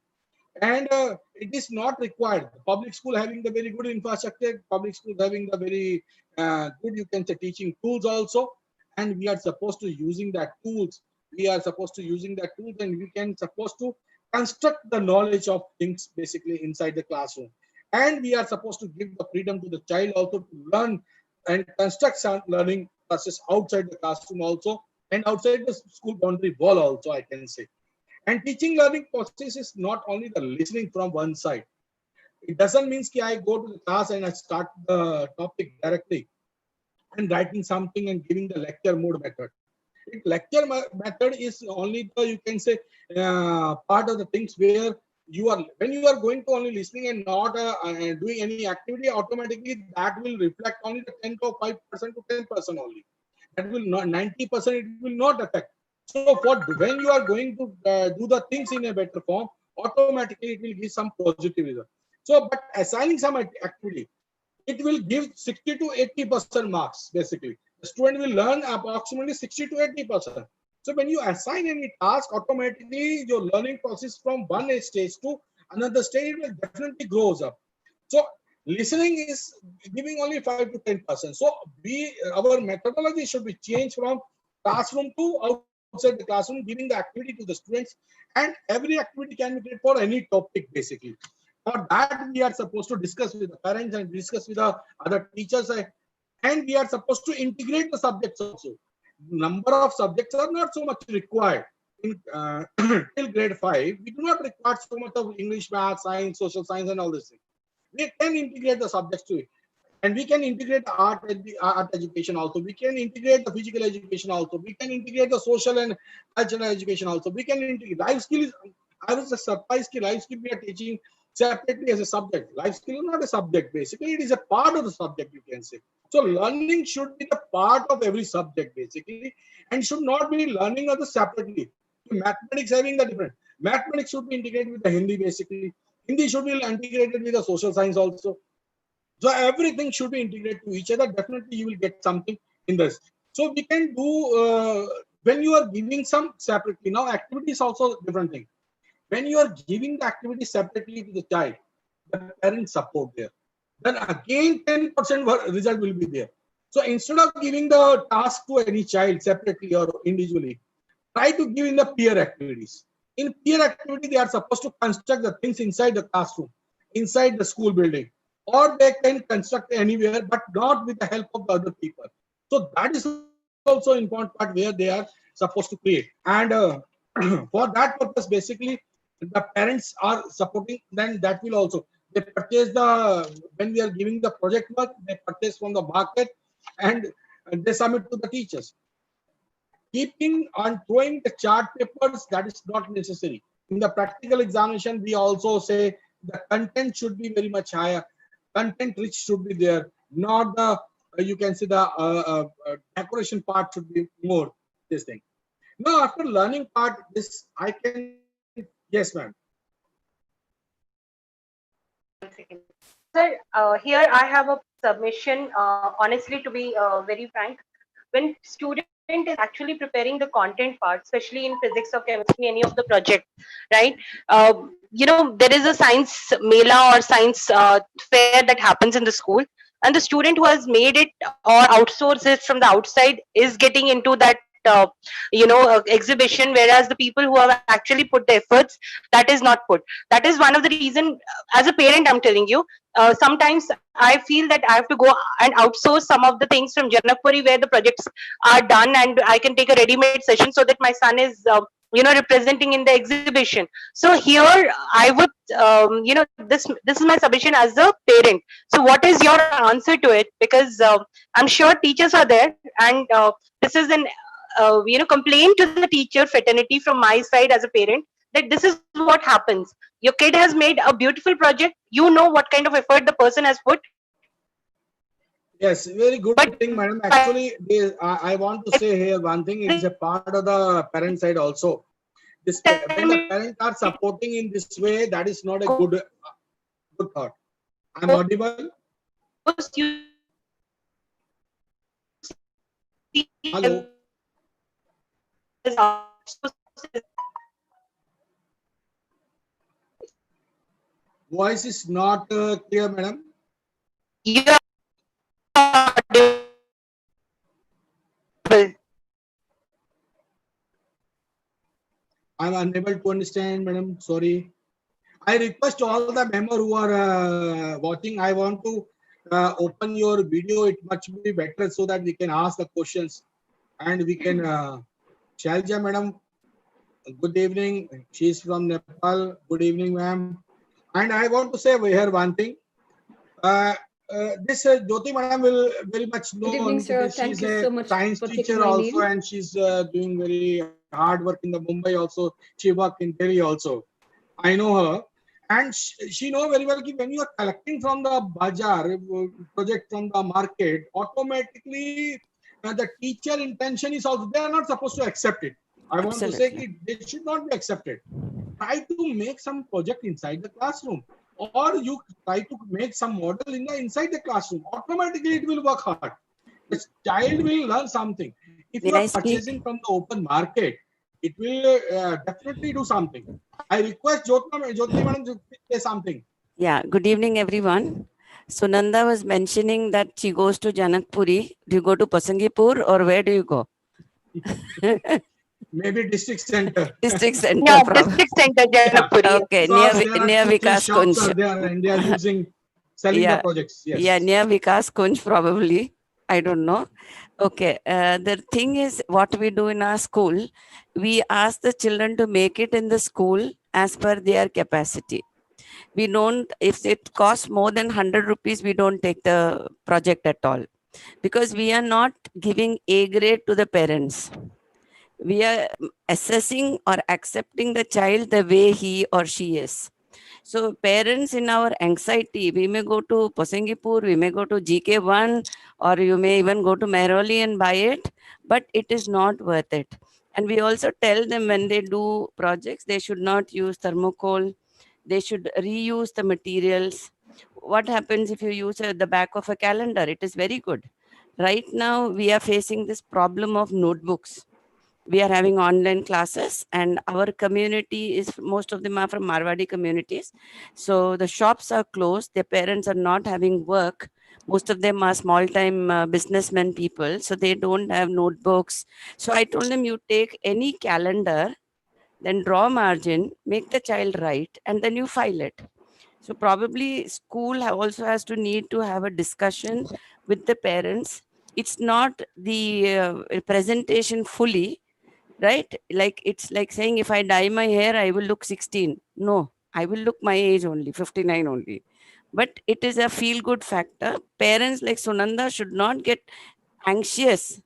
And it is not required. Public school having the very good infrastructure, public school having the very good, you can say, teaching tools also, and we are supposed to using that tools. We are supposed to using that tools, and we can supposed to construct the knowledge of things basically inside the classroom. And we are supposed to give the freedom to the child also to learn and construct some learning process outside the classroom also, and outside the school boundary wall also, I can say. And teaching learning process is not only the listening from one side. It doesn't mean that I go to the class and I start the topic directly and writing something and giving the lecture mode method. Lecture method is only the, you can say, part of the things where you are, when you are going to only listening and not doing any activity, automatically that will reflect only the 10 to 5% to 10% only. That will not 90%, it will not affect. So for when you are going to do the things in a better form, automatically it will give some positive result. So but assigning some activity, it will give 60 to 80% marks basically. The student will learn approximately 60 to 80%. So when you assign any task, automatically your learning process from one stage to another stage will definitely grows up. So listening is giving only 5 to 10%. So our methodology should be changed from classroom to outside the classroom, giving the activity to the students, and every activity can be created for any topic basically. For that, we are supposed to discuss with the parents and discuss with the other teachers, and we are supposed to integrate the subjects also. Number of subjects are not so much required in till grade 5. We do not require so much of English, math, science, social science, and all this thing. We can integrate the subjects to it, and we can integrate the art education also. We can integrate the physical education also. We can integrate the social and cultural education also. We can integrate life skills. I was surprised that life skill we are teaching separately as a subject. Life skill is not a subject basically. It is a part of the subject, you can say. So learning should be the part of every subject basically, and should not be learning of the separately. Mathematics having the different. Mathematics should be integrated with the Hindi basically. Hindi should be integrated with the social science also. So everything should be integrated to each other. Definitely you will get something in this. So we can do when you are giving some separately. Now activity is also different thing. When you are giving the activity separately to the child, the parents support there. Then again 10% result will be there. So instead of giving the task to any child separately or individually, try to give in the peer activities. In peer activity, they are supposed to construct the things inside the classroom, inside the school building, or they can construct anywhere, but not with the help of the other people. So that is also important part where they are supposed to create. And for that purpose, basically, the parents are supporting. Then that will also, they purchase when we are giving the project work, they purchase from the market, and they submit to the teachers. Keeping on throwing the chart papers, that is not necessary. In the practical examination, we also say the content should be very much higher. Content rich should be there, not the, you can see the decoration part should be more, this thing. Now, after learning part, this I can, yes, ma'am. Sir, here I have a submission. Honestly, to be very frank, when student is actually preparing the content part, especially in physics or chemistry, any of the project, right? There is a science mela or science fair that happens in the school, and the student who has made it or outsourced it from the outside is getting into that exhibition, whereas the people who have actually put the efforts, that is not put. That is one of the reason. As a parent, I'm telling you, sometimes I feel that I have to go and outsource some of the things from Janakpuri where the projects are done, and I can take a ready-made session so that my son is representing in the exhibition. So here I would this is my submission as a parent. So what is your answer to it? Because I'm sure teachers are there, and this is an complaint to the teacher fraternity from my side as a parent, that this is what happens. Your kid has made a beautiful project, you know what kind of effort the person has put, Yes, very good but thing, madam. Actually, I want to say here one thing. It is a part of the parent side also. This when the parents are supporting in this way, that is not a good thought. I'm audible. Hello. Voice is not clear, madam. I'm unable to understand, madam. Sorry. I request all the members who are watching. I want to open your video. It much be better so that we can ask the questions and we can. Shalja, madam. Good evening. She's from Nepal. Good evening, ma'am. And I want to say here one thing. This Jyoti madam will very much know. Good evening, sir. She's Thank you a so much science for teacher taking my also, name. and she's doing very hard work in the Mumbai also. She worked in Delhi also. I know her. And she know very well that when you are collecting from the bazaar project from the market, automatically the teacher intention is also, they are not supposed to accept it. I want to say that they should not be accepted. Try to make some project inside the classroom, or you try to make some model inside the classroom. Automatically it will work hard. The child will learn something. If you are purchasing from the open market, it will definitely do something. I request Jyoti madam to say something. Yeah, good evening, everyone. Sunanda was mentioning that she goes to Janakpuri. Do you go to Pasangipur or where do you go? Maybe district center. District center. Yeah, district center, Janakpuri. Okay, Because near there are Vikas shops Kunj. are there and they are using selling the projects. Yes. Yeah, near Vikas Kunj probably. I don't know. Okay, the thing is, what we do in our school, we ask the children to make it in the school as per their capacity. We don't, if it costs more than 100 rupees, we don't take the project at all, because we are not giving A grade to the parents. We are assessing or accepting the child the way he or she is. So parents, in our anxiety, we may go to Pasangipur, we may go to GK1, or you may even go to Mehrauli and buy it, but it is not worth it. And we also tell them when they do projects, they should not use thermocol, they should reuse the materials. What happens if you use the back of a calendar? It is very good. Right now, we are facing this problem of notebooks. We are having online classes, and our community is, most of them are from Marwadi communities. So the shops are closed. Their parents are not having work. Most of them are small time businessmen people. So they don't have notebooks. So I told them, you take any calendar, then draw margin, make the child write, and then you file it. So probably school also has to need to have a discussion with the parents. It's not the presentation fully, right? Like, it's like saying, if I dye my hair, I will look 16. No, I will look my age only, 59 only. But it is a feel good factor. Parents like Sunanda should not get anxious.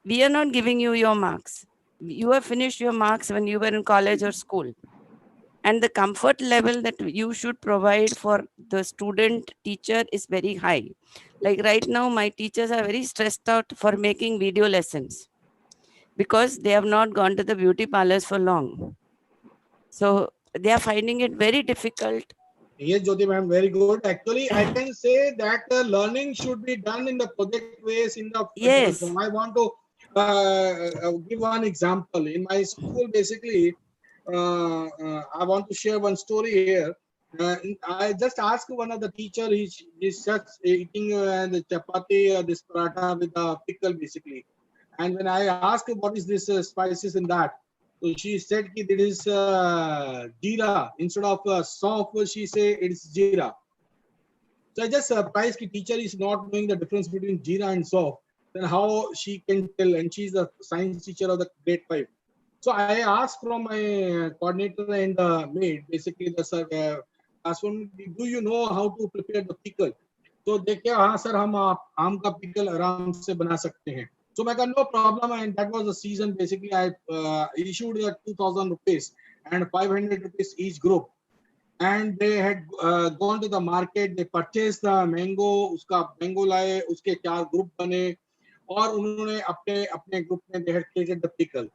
We are not giving you your marks. You have finished your marks when you were in college or school. And the comfort level that you should provide for the student teacher is very high. Like right now, my teachers are very stressed out for making video lessons, because they have not gone to the beauty parlors for long. So they are finding it very difficult Yes, Jyoti ma'am, very good. Actually, I can say that learning should be done in the project ways in the physical Yes. form. I want to give one example. In my school, basically, I want to share one story here. I just asked one of the teacher, he's just eating the chapati, this paratha with a pickle, basically. And when I asked what is this spices in that, so she said that it is jeera. Instead of soft, she say it's jeera. So I just surprised that teacher is not knowing the difference between jeera and soft. Then how she can tell? And she's the science teacher of the grade 5. So I asked from my coordinator and maid, basically the sir, asked from, do you know how to prepare the pickle? So they कहा हाँ sir हम आम का pickle आराम से बना सकते हैं. So I got no problem, and that was the season. Basically, I issued 2,000 rupees and 500 rupees each group. And they had gone to the market. They purchased the mango. उसका mango लाए, उसके 4 group बने, और उन्होंने अपने अपने group में they had created the pickle.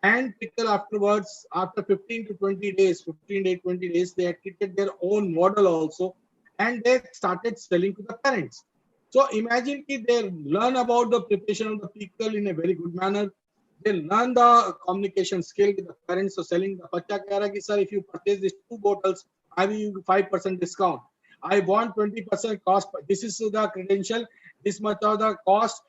And pickle afterwards, after 15 to 20 days, 15 days, 20 days, they had created their own model also, and they started selling to the parents. So imagine that they learn about the preparation of the pickle in a very good manner. They learn the communication skill with the parents. So selling the bacha keh raha ki sir, if you purchase these 2 bottles, I will give you 5% discount. I want 20% cost. This is the credential. This much of the cost.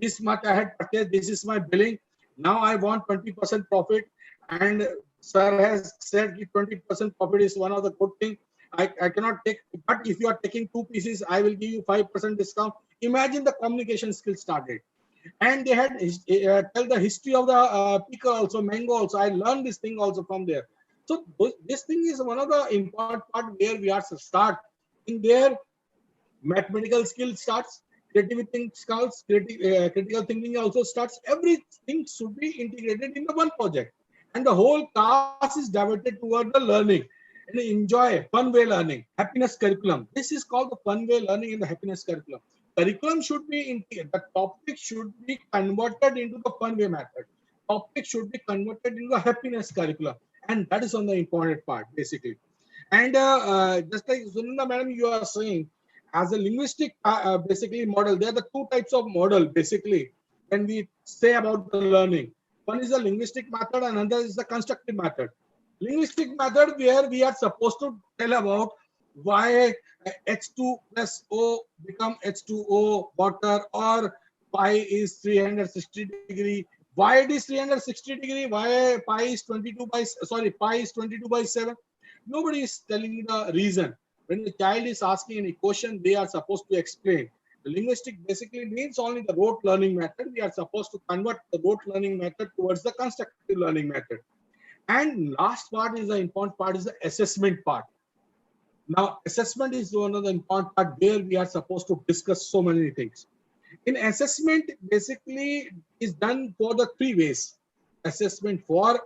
This much I had purchased. This is my billing. Now I want 20% profit, and sir has said 20% profit is one of the good thing. I cannot take, but if you are taking 2 pieces, I will give you 5% discount. Imagine the communication skill started. And they had tell the history of the pickle also, mango also. I learned this thing also from there. So this thing is one of the important part where we are to start in their mathematical skill starts, creativity starts, critical thinking also starts. Everything should be integrated in the one project, and the whole class is diverted toward the learning and enjoy fun way learning. Happiness curriculum. This is called the fun way learning in the happiness curriculum. Curriculum should be the topic should be converted into the fun way method. Topic should be converted into the happiness curriculum, and that is on the important part basically. And just like Sunanda madam, you are saying, as a linguistic basically model, there are the 2 types of model basically when we say about the learning. One is the linguistic method, and another is the constructive method. Linguistic method where we are supposed to tell about why H2 plus O become H2O water, or pi is 360 degree. Why it is 360 degree? Why pi is 22/7? Nobody is telling the reason. When the child is asking any question, they are supposed to explain. The linguistic basically means only the rote learning method. We are supposed to convert the rote learning method towards the constructive learning method. And last part is the important part is the assessment part. Now, assessment is one of the important part where we are supposed to discuss so many things. In assessment, basically is done for the 3 ways. Assessment for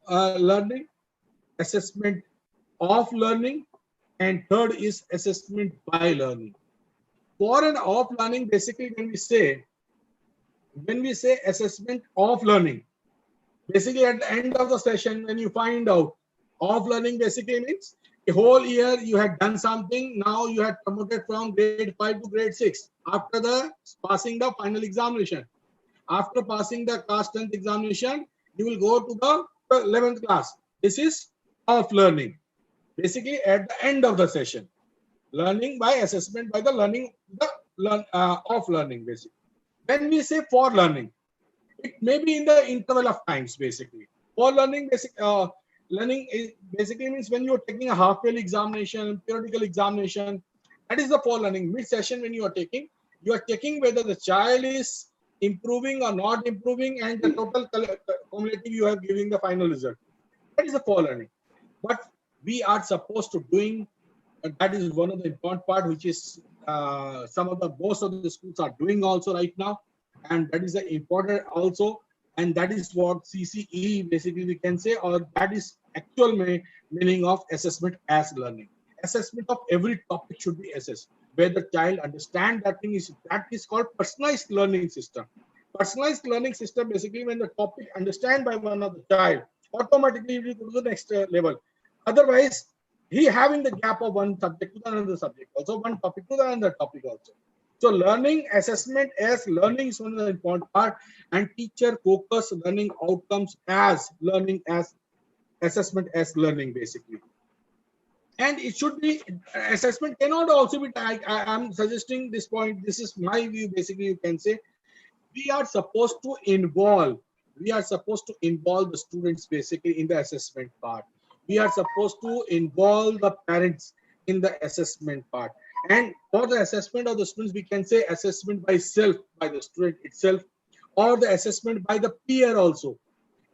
learning, assessment of learning, and third is assessment by learning. For and of learning, basically when we say assessment of learning, basically at the end of the session, when you find out, of learning basically means a whole year you had done something, now you had promoted from grade 5 to grade 6 after the passing the final examination. After passing the class 10th examination, you will go to the 11th class. This is of learning. Basically at the end of the session, learning by assessment by the learning, of learning basically. When we say for learning, it may be in the interval of times basically. For learning, learning is basically means when you are taking a half-yearly examination, periodical examination, that is the for learning. Mid-session when you are checking whether the child is improving or not improving, and the total cumulative you are giving the final result. That is the for learning. But we are supposed to doing, and that is one of the important part, which is most of the schools are doing also right now, and that is the important also, and that is what CCE basically we can say, or that is actual meaning of assessment as learning. Assessment of every topic should be assessed, where the child understand that is called personalized learning system. Personalized learning system basically when the topic understand by one of the child, automatically we go to the next level. Otherwise, he having the gap of one subject to another subject, also one topic to another topic also. So learning assessment as learning is one of the important part, and teacher focus learning outcomes as learning as assessment as learning basically. And it should be assessment cannot also be. I'm suggesting this point. This is my view. Basically, you can say we are supposed to involve. We are supposed to involve the students basically in the assessment part. We are supposed to involve the parents in the assessment part. And for the assessment of the students, we can say assessment by self, by the student itself, or the assessment by the peer also.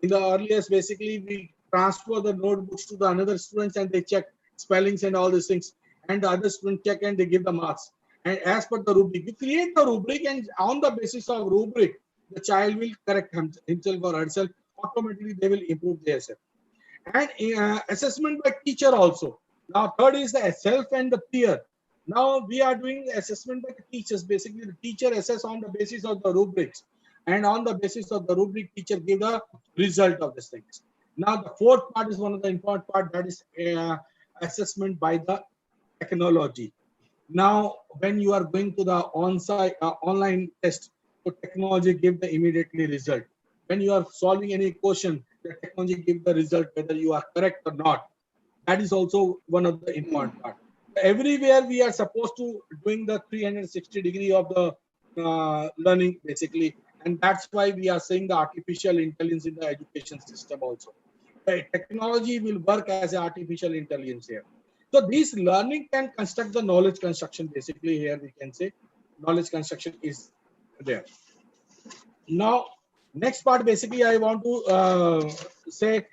In the earliest, basically, we transfer the notebooks to the another students and they check spellings and all these things. And the other students check and they give the marks. And as per the rubric, we create the rubric, and on the basis of rubric, the child will correct himself or herself. Automatically, they will improve themselves. And assessment by teacher also. Now, third is the self and the peer. Now, we are doing assessment by the teachers. Basically, the teacher assess on the basis of the rubrics. And on the basis of the rubric, teacher give the result of these things. Now, the fourth part is one of the important part, that is assessment by the technology. Now, when you are going to the on-site online test, so technology give the immediately result. When you are solving any question, the technology give the result whether you are correct or not. That is also one of the important part. Everywhere we are supposed to doing the 360 degree of the learning basically, and that's why we are saying the artificial intelligence in the education system also. Technology will work as an artificial intelligence here. So this learning can construct the knowledge construction basically. Here we can say knowledge construction is there. Now, next part basically I want to say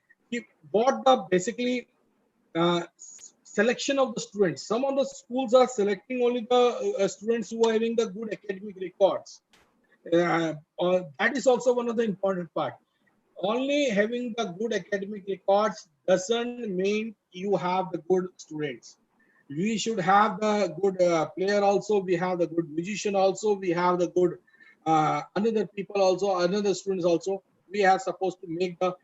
what the basically selection of the students. Some of the schools are selecting only the students who are having the good academic records. That is also one of the important part. Only having the good academic records doesn't mean you have the good students. We should have the good player also. We have the good musician also. We have the good another people also, another students also. We are supposed to make the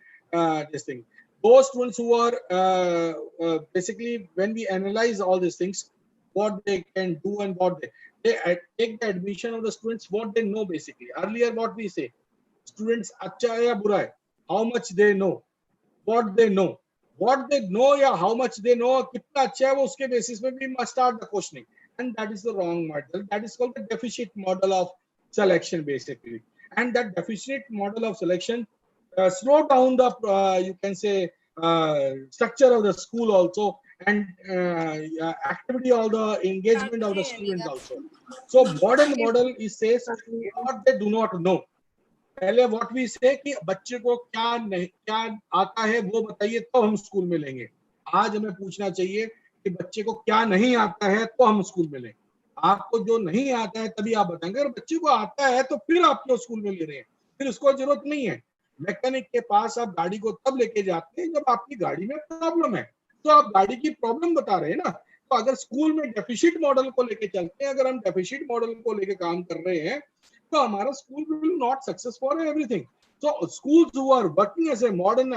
this thing. Those students who are basically, when we analyze all these things, what they can do and what they take the admission of the students, what they know basically. Earlier, what we say, students अच्छा है या बुरा है, how much they know, what they know, या how much they know, कितना अच्छा है वो, उसके basis में we must start the questioning, and that is the wrong model. That is called the deficit model of selection basically, and that deficit model of selection slow down the you can say structure of the school also, and activity of the engagement of the students also. So modern model is says what they do not know. पहले what we say कि बच्चे को क्या आता है वो बताइए तो हम स्कूल में लेंगे. आज हमें पूछना चाहिए कि बच्चे को क्या नहीं आता है तो हम स्कूल में लेंगे. आपको जो नहीं आता है तभी आप बताएंगे, अगर बच्चे को आता है तो फिर आप क्यों स्कूल में ले रहे हैं, फिर उसको जरूरत नहीं है. मैकेनिक के पास आप गाड़ी को तब लेके जाते हैं जब आपकी गाड़ी में प्रॉब्लम है, तो आप गाड़ी की प्रॉब्लम बता रहे हैं ना. तो अगर स्कूल में डेफिसिट मॉडल को लेके चलते हैं, अगर हम डेफिसिट मॉडल को लेके काम कर रहे हैं, तो हमारा school will not success for everything. So schools who are working as a modern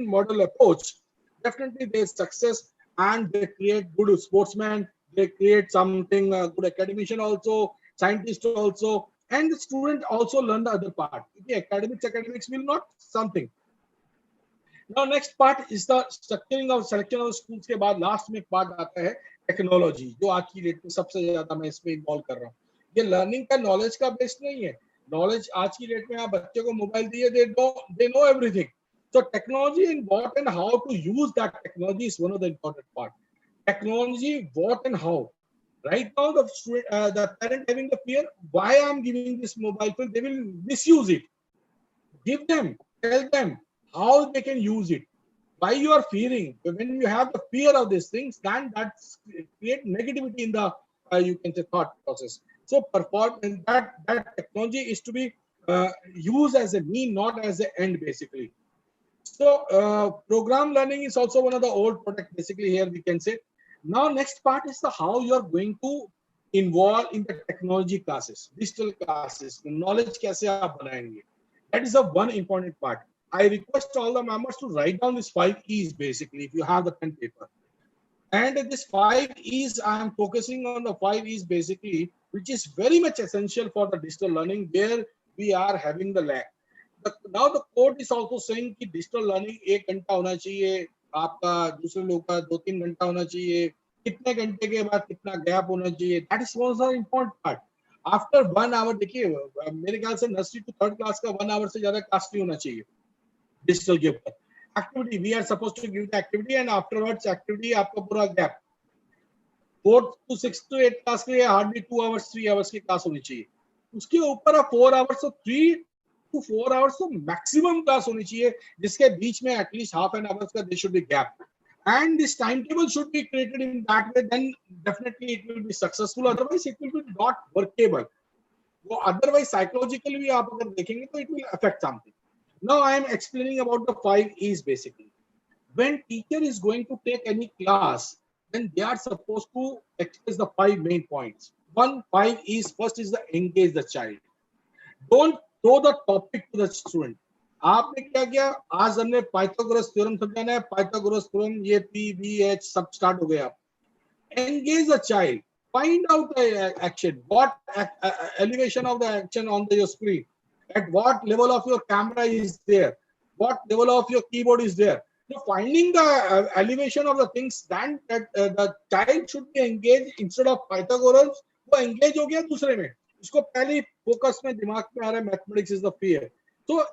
model approach, definitely they success, and they create good sportsmen, they create something good academician also, scientist also, and the student also learn the other part. The academics will not something. Now next part is the structuring of selection of schools के बाद last में part आता है technology, जो आज की date में सबसे ज्यादा मैं इसमें इन्वॉल्व कर रहा हूँ. ये लर्निंग का नॉलेज का बेस नहीं है. नॉलेज आज की डेट में आप बच्चे को मोबाइल दिए, they know everything. So technology and what and how to use that technology is one of the important part. Technology, what and how. Right now the student, the parent having the fear, why I'm giving this mobile phone, they will misuse it. Give them, tell them how they can use it. Why you are fearing? When you have the fear of these things, then that create negativity in the you can say thought process. So perform that technology is to be used as a mean, not as an end, basically. So program learning is also one of the old product. Basically, here we can say. Now, next part is the how you are going to involve in the technology classes, digital classes. Knowledge कैसे आप बनाएंगे? That is the one important part. I request all the members to write down these 5 E's basically, if you have the pen paper. And this 5 E's, I am focusing on the 5 E's basically, which is very much essential for the digital learning where we are having the lag. Now the code is also saying कि digital learning 1 घंटा होना चाहिए, आपका दूसरे लोग का 2-3 घंटा होना चाहिए, कितने घंटे के बाद कितना गैप होना चाहिए. That is also an important part. After 1 hour, देखिए मेरे ख्याल से नर्सरी टू थर्ड क्लास का 1 hour से ज्यादा क्लास नहीं होना चाहिए डिजिटल के ऊपर. Activity, we are supposed to give the activity and afterwards activity आपका पूरा gap. 4th to 6th to 8th class के लिए hardly 2 hours 3 hours की क्लास होनी चाहिए. उसके ऊपर 4 hours तो 3 to 4 hours तो maximum क्लास होनी चाहिए, जिसके बीच में at least half an hour का there should be gap. And this timetable should be created in that way, then definitely it will be successful, otherwise it will be not workable. वो otherwise psychologically भी आप अगर देखेंगे तो it will affect something. Now I am explaining about the 5 E's basically. When teacher is going to take any class, then they are supposed to express the 5 main points. 5 E's. First is the engage the child. Don't throw the topic to the student. आपने क्या किया, आज हमने Pythagoras theorem समझाना है, Pythagoras theorem ये P, V, H सब start हो गया. Engage the child. Find out the action. What elevation of the action on your screen? At what level of your camera is there? What level of your keyboard is there? So finding the elevation of the things, then the child should be engaged instead of Pythagoras. वो engage हो गया दूसरे में. उसको पहले focus में दिमाग में आ रहा है mathematics is the fear. So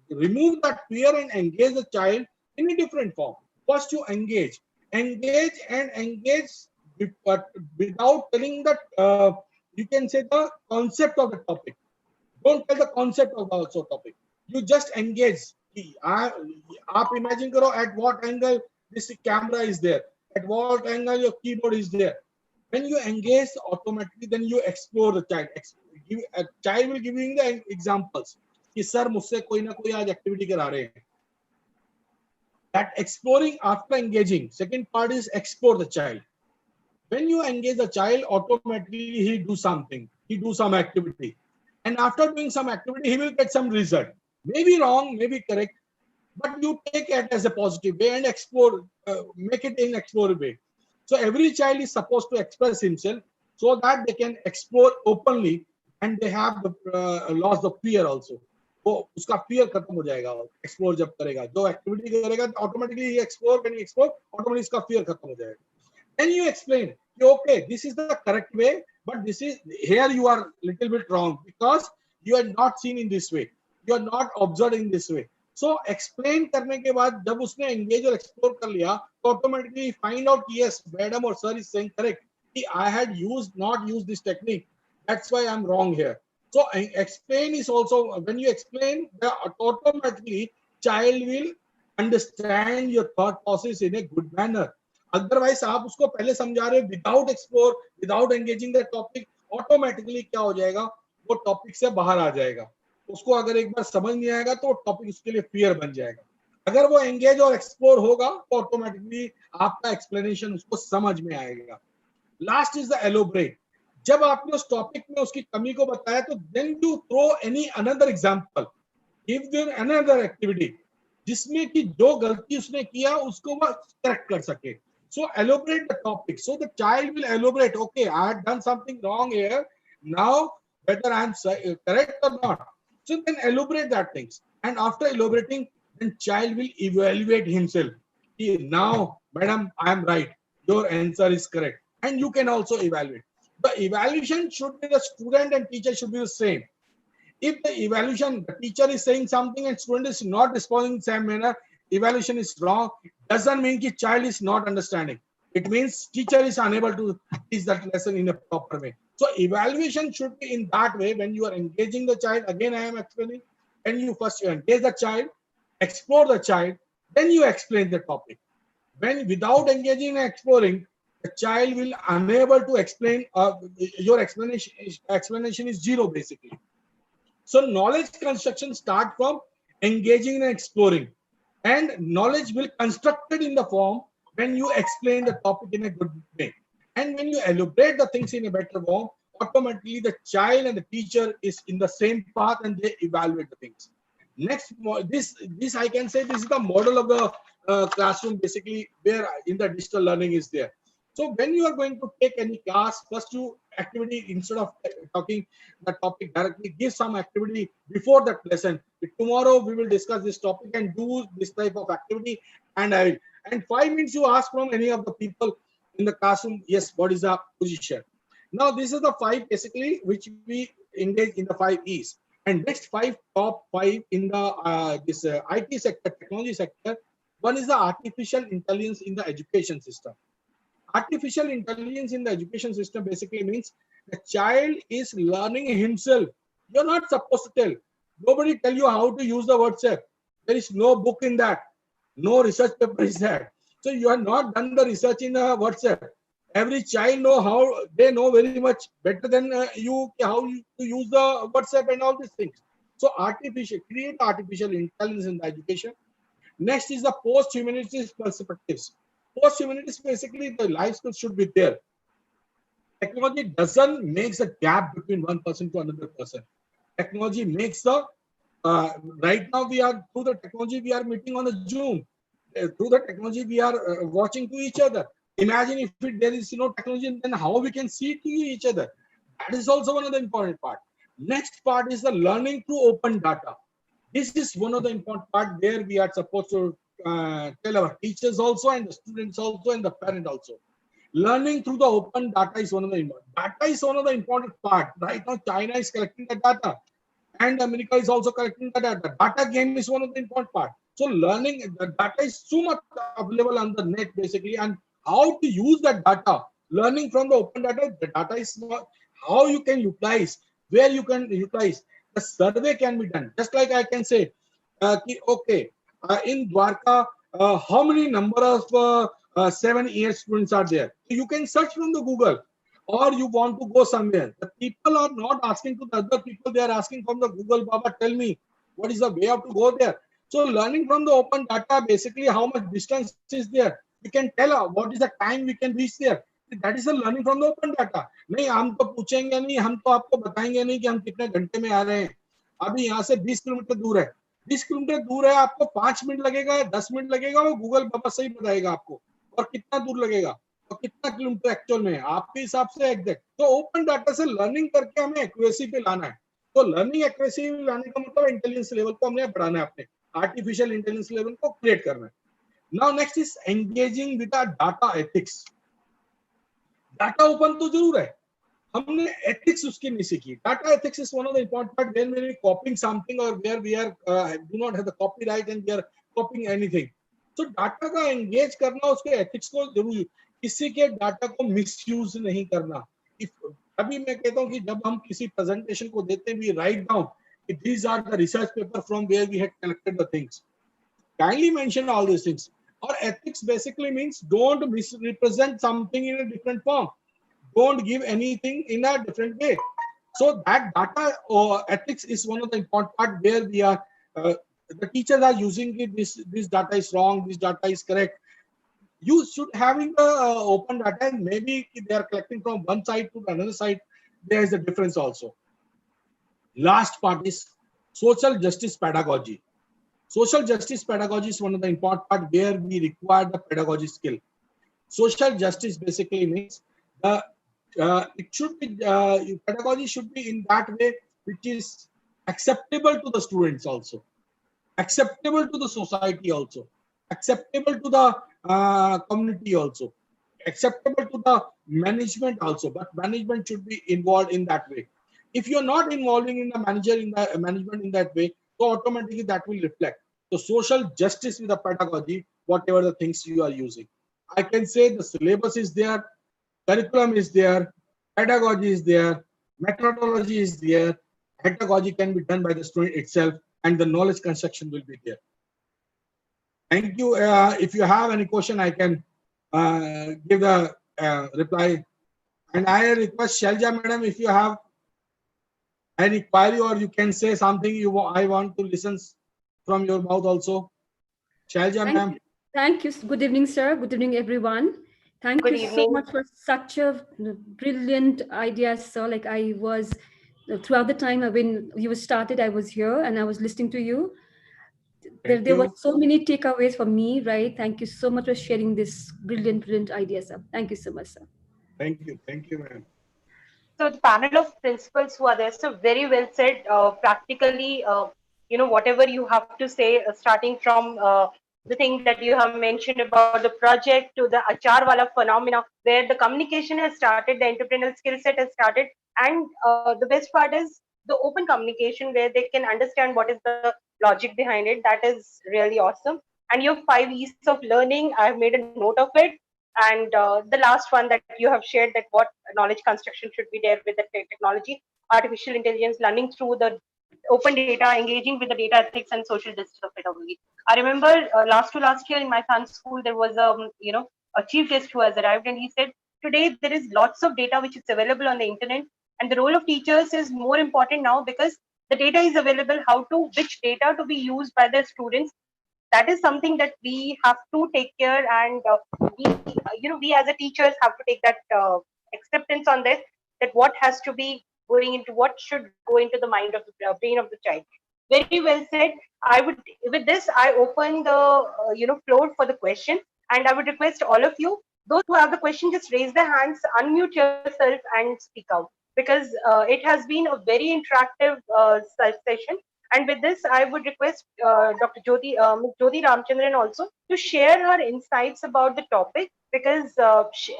remove that fear and engage the child in a different form. First you engage and engage, but without telling that you can say the concept of the topic. Don't tell the concept of the also topic. You just engage. आप imagine करो at what angle this camera is there, at what angle your keyboard is there. When you engage automatically, then you explore the child. A child will give you the examples. कि sir मुझसे कोई ना कोई आज activity करा रहे हैं. That exploring after engaging. Second part is explore the child. When you engage the child, automatically he do something. He do some activity. And after doing some activity, he will get some result. Maybe wrong, maybe correct, but you take it as a positive way and explore, make it in explore way. So every child is supposed to express himself so that they can explore openly and they have the loss of fear also. वो उसका fear खत्म हो जाएगा explore जब करेगा, जो activity करेगा automatically he explore, when he explore automatically इसका fear खत्म हो जाएगा. Then you explain, okay, this is the correct way, but this is here you are little bit wrong because you are not seen in this way, you are not observed in this way. So explain करने के बाद जब उसने engage और explore कर लिया, तो automatically find out yes, madam or sir is saying correct. I had not used this technique. That's why I'm wrong here. So explain is also, when you explain, automatically child will understand your thought process in a good manner. Otherwise आप उसको पहले समझा रहे without explore, without engaging the topic, automatically क्या हो जाएगा, वो topic से बाहर आ जाएगा. उसको अगर एक बार समझ नहीं आएगा तो टॉपिक उसके लिए फियर बन जाएगा. अगर वो एंगेज और एक्सप्लोर होगा तो ऑटोमेटिकली आपका एक्सप्लेनेशन उसको समझ में आएगा. Last is the elaborate. जब आपने उस टॉपिक में उसकी कमी को बताया तो then you throw any another example, give them another activity जिसमें कि जो गलती उसने किया उसको वो करेक्ट कर सके. So elaborate the topic. So the child will elaborate. Okay, I had done something wrong here. Now whether I am correct or not. So then elaborate that things. And after elaborating, then child will evaluate himself. Now, madam, I am right. Your answer is correct. And you can also evaluate. The evaluation should be the student and teacher should be the same. If the evaluation, the teacher is saying something and student is not responding in the same manner, evaluation is wrong, doesn't mean that child is not understanding. It means teacher is unable to teach that lesson in a proper way. So evaluation should be in that way. When you are engaging the child, again I am explaining, and you first engage the child, explore the child, then you explain the topic. When without engaging and exploring, the child will unable to explain, your explanation is zero basically. So knowledge construction start from engaging and exploring. And knowledge will constructed in the form when you explain the topic in a good way. And when you elaborate the things in a better form, automatically the child and the teacher is in the same path and they evaluate the things. Next, this I can say this is the model of the classroom basically where in the digital learning is there. So when you are going to take any class, first you activity instead of talking the topic directly, give some activity before that lesson. Tomorrow we will discuss this topic and do this type of activity, and 5 minutes you ask from any of the people in the classroom, yes, what is the position. Now this is the 5 basically which we engage in the 5 E's. And next top five in the this IT sector, technology sector. One is the artificial intelligence in the education system. Artificial intelligence in the education system basically means the child is learning himself. You're not supposed to tell. Nobody tell you how to use the WhatsApp. There is no book in that. No research paper is there. So you have not done the research in WhatsApp. Every child know how, they know very much better than you how you to use the WhatsApp and all these things. So create artificial intelligence in the education. Next is the post-humanities perspectives. Post-humanities basically the life skills should be there. Technology doesn't make a gap between one person to another person. Technology makes the right now we are through the technology we are meeting on the Zoom. Through the technology we are watching to each other. Imagine if there is no technology, then how we can see to each other. That is also one of the important part. Next part is the learning through open data. This is one of the important part where we are supposed to tell our teachers also and the students also and the parent also. Learning through the open data is one of the important. Data is one of the important part. Right now, China is collecting the data, and America is also collecting the data. Data game is one of the important part. So learning the data is so much available on the net basically, and how to use that data. Learning from the open data, the data is how you can utilize, where you can utilize. The survey can be done. Just like I can say, okay, in Dwarka, how many number of 7 year students are there? You can search from the Google, or you want to go somewhere. The people are not asking to the other people, they are asking from the Google, Baba, tell me what is the way of to go there. So learning from the open data, basically how much distance is there. You can tell what is the time we can reach there. That is the learning from the open data. नहीं हम तो पूछेंगे नहीं, हम तो आपको बताएंगे नहीं कि हम कितने घंटे में आ रहे हैं. अभी यहाँ से 20 किलोमीटर दूर है. 20 किलोमीटर दूर है, आपको 5 मिनट लगेगा, 10 मिनट लगेगा, वो गूगल बाबा सही बताएगा आपको. और कितना दूर लगेगा और कितना किलोमीटर एक्चुअल में है आपके हिसाब से एग्जैक्ट. तो ओपन डाटा से लर्निंग करके हमें एक्यूरेसी पे लाना है. तो लर्निंग एक्यूरेसी लाने का मतलब इंटेलिजेंस लेवल को हमने बढ़ाना है, अपने आर्टिफिशियल इंटेलिजेंस लेवल को क्रिएट करना है. Now next is engaging with data ethics. Data open तो जरूर है, हमने एथिक्स उसकी नहीं सीखी. Data ethics is one of the important part where we are copying something और where we are do not have the copyright and we are copying anything. तो data का एंगेज करना, उसके एथिक्स को जरूर, किसी के डाटा को मिसयूज नहीं करना. अभी मैं कहता हूँ कि जब हम किसी प्रेजेंटेशन को देते हैं, we write down these are the research paper from where we had collected the things. Kindly mention all these things. Or ethics basically means don't misrepresent something in a different form. Don't give anything in a different way. So that data or ethics is one of the important part where we are, the teachers are using it, this data is wrong, this data is correct. You should having the open data, and maybe they are collecting from one side to another side, there is a difference also. Last part is social justice pedagogy. Social justice pedagogy is one of the important part where we require the pedagogy skill. Social justice basically means it should be pedagogy should be in that way which is acceptable to the students also, acceptable to the society also, acceptable to the community also, acceptable to the management also. But management should be involved in that way. If you're not involving in the management in that way, so automatically that will reflect. So social justice with the pedagogy, whatever the things you are using. I can say the syllabus is there, curriculum is there, pedagogy is there, methodology is there, pedagogy can be done by the student itself, and the knowledge construction will be there. Thank you. If you have any question, I can give the reply. And I request Shalja madam, if you have any query or you can say something I want to listen from your mouth also. Shalja ma'am. Thank you. Good evening, sir. Good evening, everyone. Thank you so much for such a brilliant idea, sir. Like I was Throughout the time when you were started, I was here and I was listening to you. Thank There were you. so many takeaways for me, right? Thank you so much for sharing this brilliant ideas, sir. Thank you so much, sir. Thank you, ma'am. So the panel of principals who are there, so very well said. Practically, whatever you have to say, starting from the thing that you have mentioned about the project to the achar wala phenomena, where the communication has started, the entrepreneurial skill set has started, and the best part is the open communication where they can understand what is the logic behind it. That is really awesome. And your 5 E's of learning, I have made a note of it. And the last one that you have shared, that what knowledge construction should be there with the technology, artificial intelligence, learning through the open data, engaging with the data ethics and social justice of pedagogy. I remember last year in my son's school, there was a chief guest who has arrived, and he said, today there is lots of data which is available on the internet, and the role of teachers is more important now because the data is available. How to, which data to be used by the students, that is something that we have to take care, and we as a teachers have to take that acceptance on this, that what has to be going into, what should go into the mind of the brain of the child. Very well said. I would, with this, I open the floor for the question, and I would request all of you, those who have the question, just raise their hands, unmute yourself and speak out, because it has been a very interactive session. And with this, I would request Dr. Ms. Jyoti Ramchandran also to share her insights about the topic, because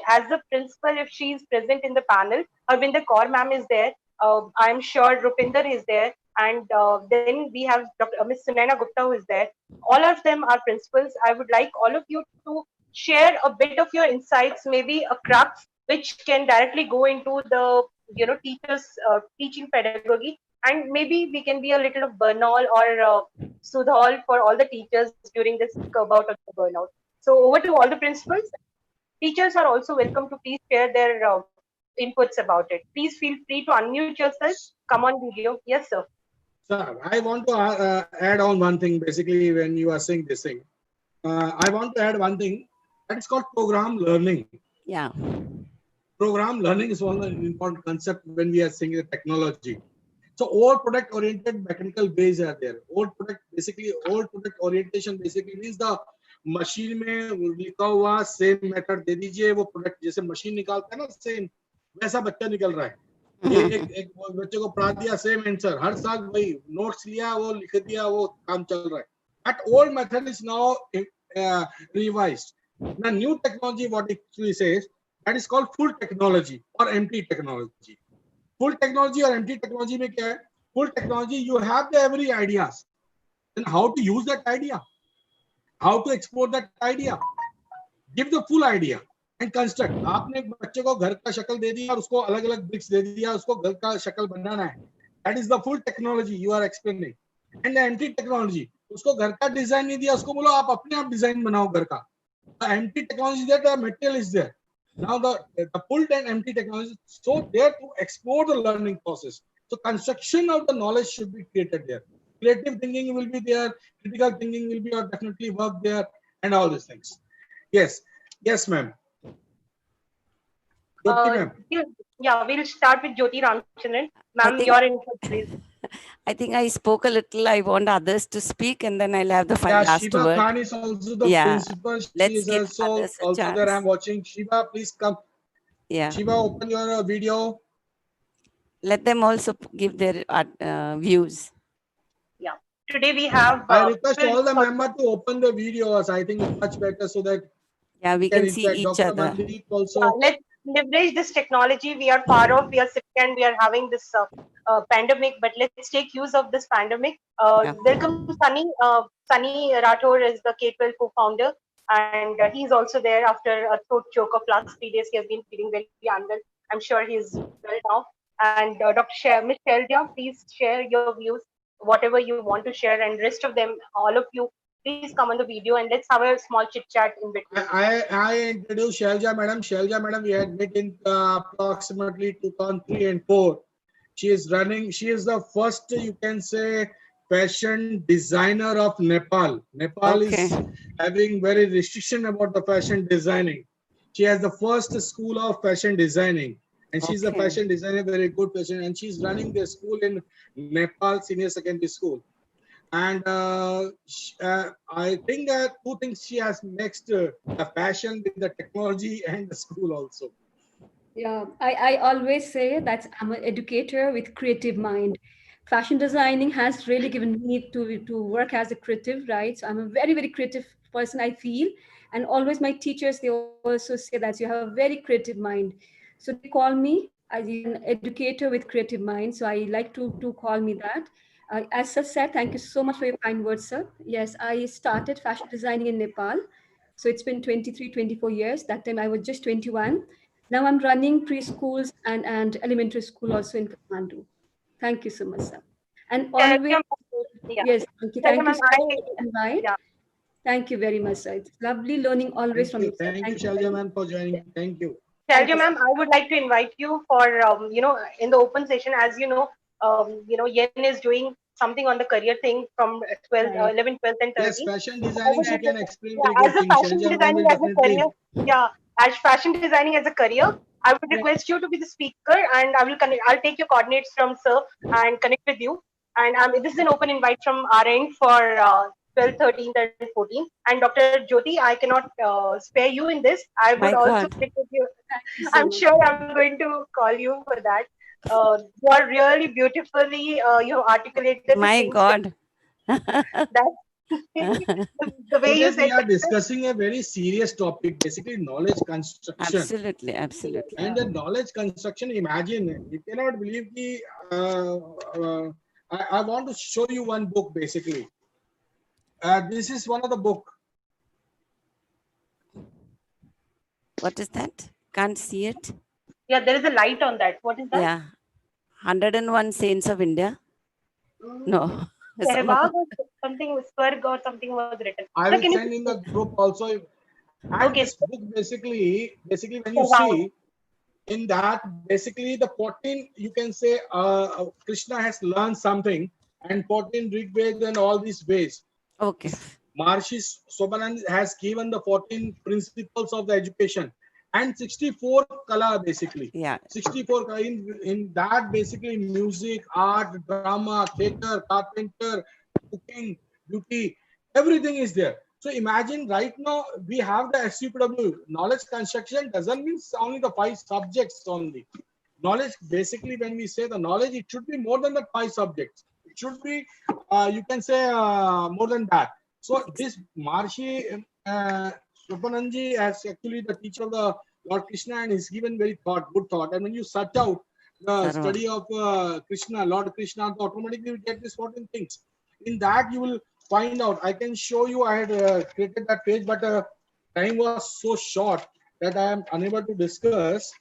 as a principal, if she is present in the panel, Arvinder Kaur ma'am is there, I'm sure Rupinder is there, and then we have Dr. Ms. Sunanda Gupta who is there. All of them are principals. I would like all of you to share a bit of your insights, maybe a crux which can directly go into the teachers teaching pedagogy, and maybe we can be a little of Bernal or Sudhol for all the teachers during this bout of the burnout. So over to all the principals. Teachers are also welcome to please share their inputs about it. Please feel free to unmute yourself. Come on video. Yes, sir. Sir, I want to add on one thing. Basically, when you are saying this thing, I want to add one thing that is called program learning. Yeah. Program learning is one important concept when we are saying the technology. So all product oriented mechanical base are there. All product orientation basically means the machine में लिखा हुआ same method दे दीजिए, वो product जैसे machine निकालता है ना same, वैसा बच्चा निकल रहा है. एक बच्चे को पढ़ा दिया सेम आंसर, हर साल वही नोट्स लिया, वो लिख दिया, वो काम चल रहा है. That old method is now revised. The new technology, what it actually says, that is called full technology or empty technology. Full technology or empty technology में क्या है? Full technology, you have the every ideas. Then how to use that idea? How to explore that idea? Give the full idea and construct. आपने एक बच्चे को घर का शक्ल दे दिया और उसको अलग अलग ब्रिक्स दे दिया, उसको घर का शक्ल बनाना है. That is the full technology you are explaining. And the empty technology, उसको घर का डिजाइन नहीं दिया, उसको बोलो आप अपने आप डिजाइन बनाओ घर का. The empty technology is there, the material is there. Now the full and empty technology, so there to explore the learning process. So construction of the knowledge should be created there. Creative thinking will be there, critical thinking will be definitely work there, and all these things. Yes, yes, ma'am. Yeah, we'll start with Jyoti Ramchandran. Ma'am, your input, please. I think I spoke a little. I want others to speak, and then I'll have the last Shiva word. Khan is also the principal. She is also there. I'm watching. Shiva, please come. Yeah. Shiva, open your video. Let them also give their views. Yeah. Today we have. I request all the members to open the videos. I think it's much better so that we can see each Dr. other. Mandeep also. Let's leverage this technology. We are far off. We are sick, and we are having this pandemic. But let's take use of this pandemic. Welcome, Sunny. Sunny Rathore is the K12 co-founder, and he's also there after a throat choke of last 3 days. He has been feeling very unwell. I'm sure he's well now. And Dr. Ms. Shelja, please share your views, whatever you want to share, and rest of them, all of you, please come on the video and let's have a small chit chat in between. I introduced Shelja madam. Shelja madam, we had met in approximately 2003 and 4. She is running. She is the first, you can say, fashion designer of Nepal. Nepal is having very restriction about the fashion designing. She has the first school of fashion designing, and she's a Okay. fashion designer, very good fashion, and she's running the school in Nepal Senior Secondary School. And I think that two things she has mixed, the fashion with the technology and the school also. Yeah, I always say that I'm an educator with creative mind. Fashion designing has really given me to work as a creative, right? So I'm a very, very creative person, I feel. And always my teachers, they also say that you have a very creative mind. So they call me as an educator with creative mind. So I like to call me that. As sir said, thank you so much for your kind words, sir. Yes, I started fashion designing in Nepal. So it's been 23, 24 years. That time I was just 21. Now I'm running preschools and elementary school also in Kathmandu. Thank you so much, sir. And always, Shalja, yeah. yes, Shalja, thank you ma'am, so much for the invite. yeah. Thank you very much, sir. It's lovely learning always from you, sir. Thank you, Thank you very Shalja much. man, for joining. Thank you. Thank Shalja, you, sir. ma'am, I would like to invite you for, in the open session, as Yen is doing something on the career thing from 12, Right. 11, 12, and Yes, 13. fashion I designing, would she can request, explain very yeah, as good a things. fashion Shalja ma'am designing will as a career, definitely. yeah, as fashion designing as a career, I would Right. request you to be the speaker, and I will connect. I'll take your coordinates from sir and connect with you. And this is an open invite from our end for 12th, 13th, and 14th. And Dr. Jyoti, I cannot spare you in this. I would My also God. connect with you. Thank you so I'm much. sure I'm going to call you for that. You are really beautifully, articulated the My things God. that the way you Today we said are that. discussing a very serious topic, basically knowledge construction. Absolutely. Absolutely. And the knowledge construction, imagine, you cannot believe the. I want to show you one book basically. This is one of the book. What is that? Can't see it. Yeah, there is a light on that. What is that? Yeah. 101 Saints of India. No. Some Sehwag other. or something, Swarg or something was written. I So will can you send in the group also. And okay, this book basically when you Sehwag. see in that, basically the 14, you can say Krishna has learned something, and 14 Rig Veda and all these ways. Okay. Maharishi Sobanand has given the 14 principles of the education and 64 kala basically. Yeah. 64 kala in that basically music, art, drama, theater, carpenter, cooking, beauty, everything is there. So imagine right now we have the SUPW. Knowledge construction doesn't mean only the 5 subjects only. Knowledge, basically when we say the knowledge, it should be more than the 5 subjects. It should be, you can say more than that. So this Maharishi Swapananji as actually the teacher of the Lord Krishna, and he's given very good thought. And when you search out the Sarva. study of Krishna, Lord Krishna, automatically you get these 14 things. In that you will find out. I can show you. I had created that page, but time was so short that I am unable to discuss.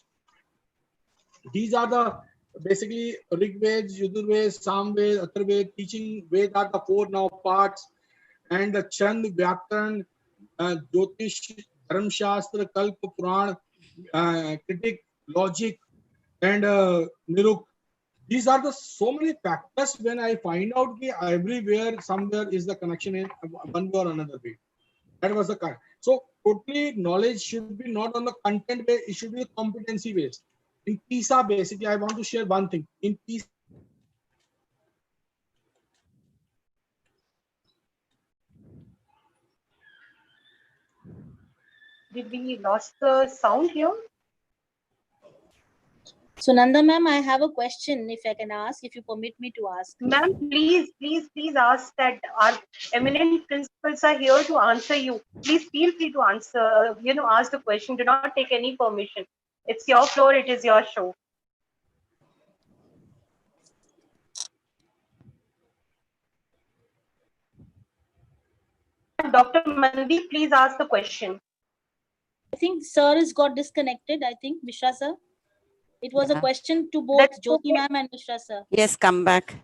These are the basically Rig Ved, Yajurved, Samved, Atharved, teaching Ved are the 4 now parts, and the Chand, Vyakaran, Jyotish, Dharm Shastra, Kalpa, Puran, critic, logic, and Niruk. These are the so many factors when I find out that everywhere, somewhere is the connection in one way or another way. That was the kind. So totally knowledge should be not on the content base, it should be competency based. In PISA, basically, I want to share one thing. In PISA, Did we lost the sound here? Sunanda ma'am, I have a question if I can ask, if you permit me to ask. Ma'am, please ask that our eminent principals are here to answer you. Please feel free to answer, ask the question. Do not take any permission. It's your floor, it is your show. Dr. Mandeep, please ask the question. I think sir has got disconnected. I think Mishra sir. It was a Yeah. question to both That's Jyoti okay. ma'am and Mishra sir. Yes, come back.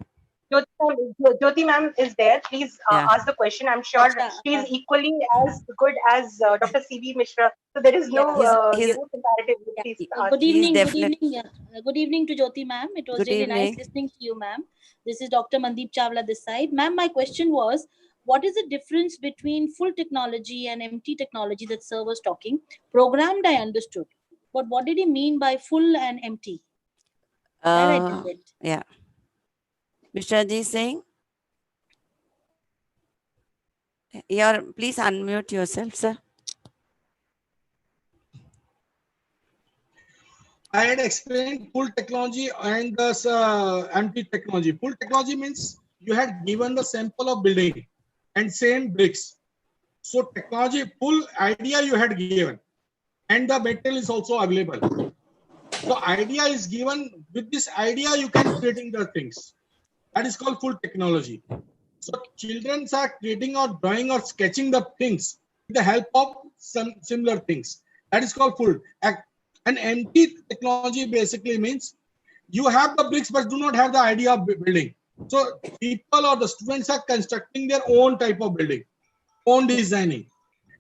Jyoti ma'am is there. Please Yeah. ask the question. I'm sure Acha, she's equally as good as Dr. C.V. Mishra. So there is no, He's comparative. yeah. Please Good ask. He's evening. Good definite. evening. Good evening to Jyoti ma'am. It was Good really nice evening. listening to you, ma'am. This is Dr. Mandeep Chawla this side. Ma'am, my question was, what is the difference between full technology and empty technology that sir was talking? Programmed, I understood. but what did he mean by full and empty? That I didn't get. Yeah. Mishra ji saying? Please unmute yourself, sir. I had explained full technology and the empty technology. Full technology means you had given the sample of building and same bricks. So technology, full idea you had given, and the material is also available. So idea is given. With this idea, you can creating the things. That is called full technology. So children are creating or drawing or sketching the things with the help of some similar things. That is called full. An empty technology basically means you have the bricks but do not have the idea of building. So people or the students are constructing their own type of building, own designing.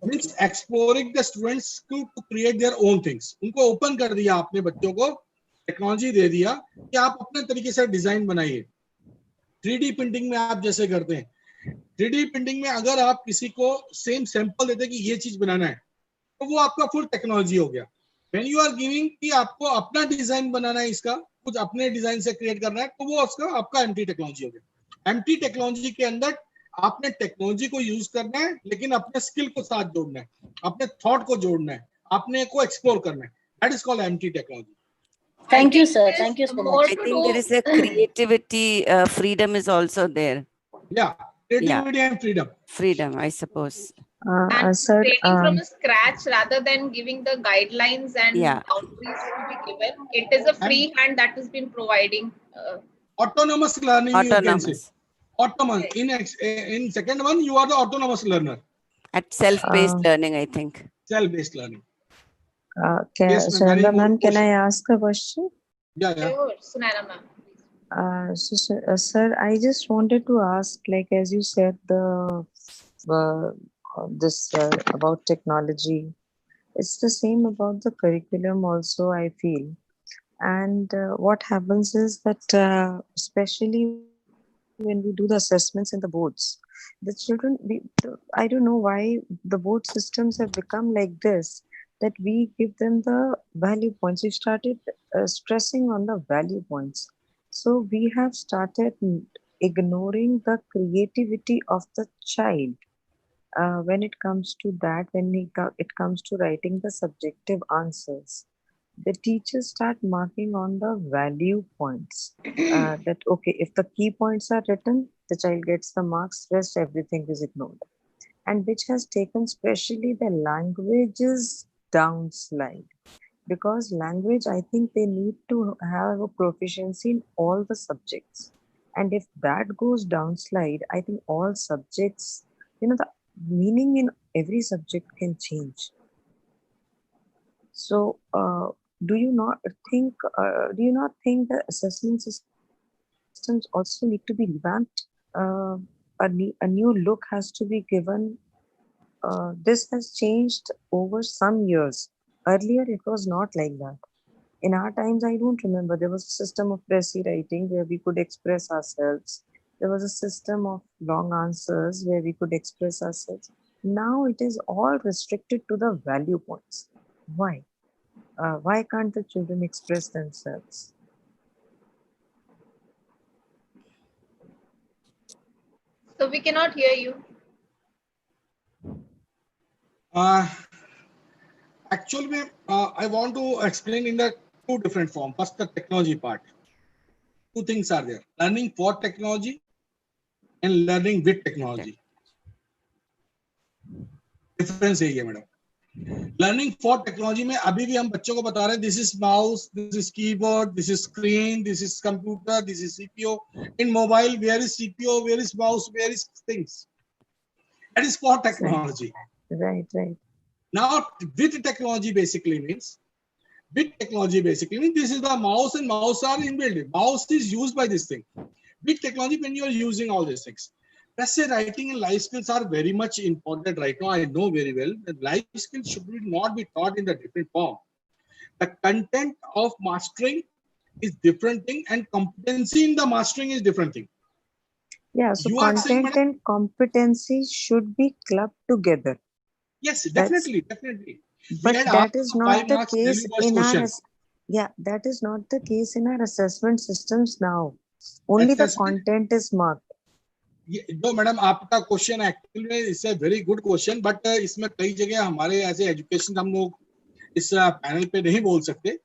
Means exploring the students to create their own things. उनको open कर दिया आपने बच्चों को, technology दे दिया कि आप अपने तरीके से डिजाइन बनाइए. 3D प्रिंटिंग में आप जैसे करते हैं, 3D प्रिंटिंग में अगर आप किसी को सेम सैंपल देते कि ये चीज बनाना है, तो वो आपका फुल टेक्नोलॉजी हो गया. When you are giving कि आपको अपना डिजाइन बनाना है, इसका कुछ अपने डिजाइन से क्रिएट करना है, तो वो उसका आपका एम्प्टी टेक्नोलॉजी हो गया. एम्प्टी टेक्नोलॉजी के अंदर आपने टेक्नोलॉजी को यूज करना है, लेकिन अपने स्किल को साथ जोड़ना है, अपने थॉट को जोड़ना है, अपने को एक्सप्लोर करना है. That is called empty technology. Thank you, sir. Thank you so much. I think there is a creativity, freedom is also there. Yeah, creativity and freedom. Freedom, I suppose. And Sir, creating from scratch rather than giving the guidelines and Yeah. boundaries to be given. It is a free hand that has been providing. Autonomous learning, you can say. Autonomous. Autonomous. In second one, you are the autonomous learner. At self-paced learning, I think. Self-based learning. Yes, Sunanda ma'am, can I ask a question? Yeah. Sure, Sunanda ma'am. Sir, I just wanted to ask, like as you said, this about technology, it's the same about the curriculum also, I feel. And what happens is that especially when we do the assessments in the boards, the children, I don't know why the board systems have become like this, that we give them the value points. We started stressing on the value points. So we have started ignoring the creativity of the child when it comes to that, it comes to writing the subjective answers. The teachers start marking on the value points that, okay, if the key points are written, the child gets the marks, rest everything is ignored. And which has taken especially the languages downslide. Because language, I think they need to have a proficiency in all the subjects. And if that goes downslide, I think all subjects, the meaning in every subject can change. So, do you not think the assessment systems also need to be revamped? A new look has to be given. This has changed over some years. Earlier, it was not like that. In our times, I don't remember. There was a system of pressy writing where we could express ourselves. There was a system of long answers where we could express ourselves. Now it is all restricted to the value points. Why? Why can't the children express themselves? So we cannot hear you. Actually, I want to explain in the two different forms. First, the technology part. Two things are there: learning for technology and learning with technology. Difference है ये madam. Learning for technology में अभी भी हम बच्चों को बता रहे हैं, this is mouse, this is keyboard, this is screen, this is computer, this is CPU. In mobile, where is CPU, where is mouse, where is things? That is for technology. Right. Now, with technology basically means this is the mouse, and mouse are inbuilt. Mouse is used by this thing. With technology, when you are using all these things, let's say writing and life skills are very much important right now. I know very well that life skills should not be taught in the different form. The content of mastering is different thing, and competency in the mastering is different thing. Yeah, so content and competency should be clubbed together. Yes, definitely. We But had that asked is a not 5 the marks case value based in our question. yeah, that is not the case in our assessment systems now. Only the Assessment, content is marked. जो madam आपका question actually में it's a very good question, but इसमें कई जगह हमारे as education हम लोग इस पैनल पे नहीं बोल सकते।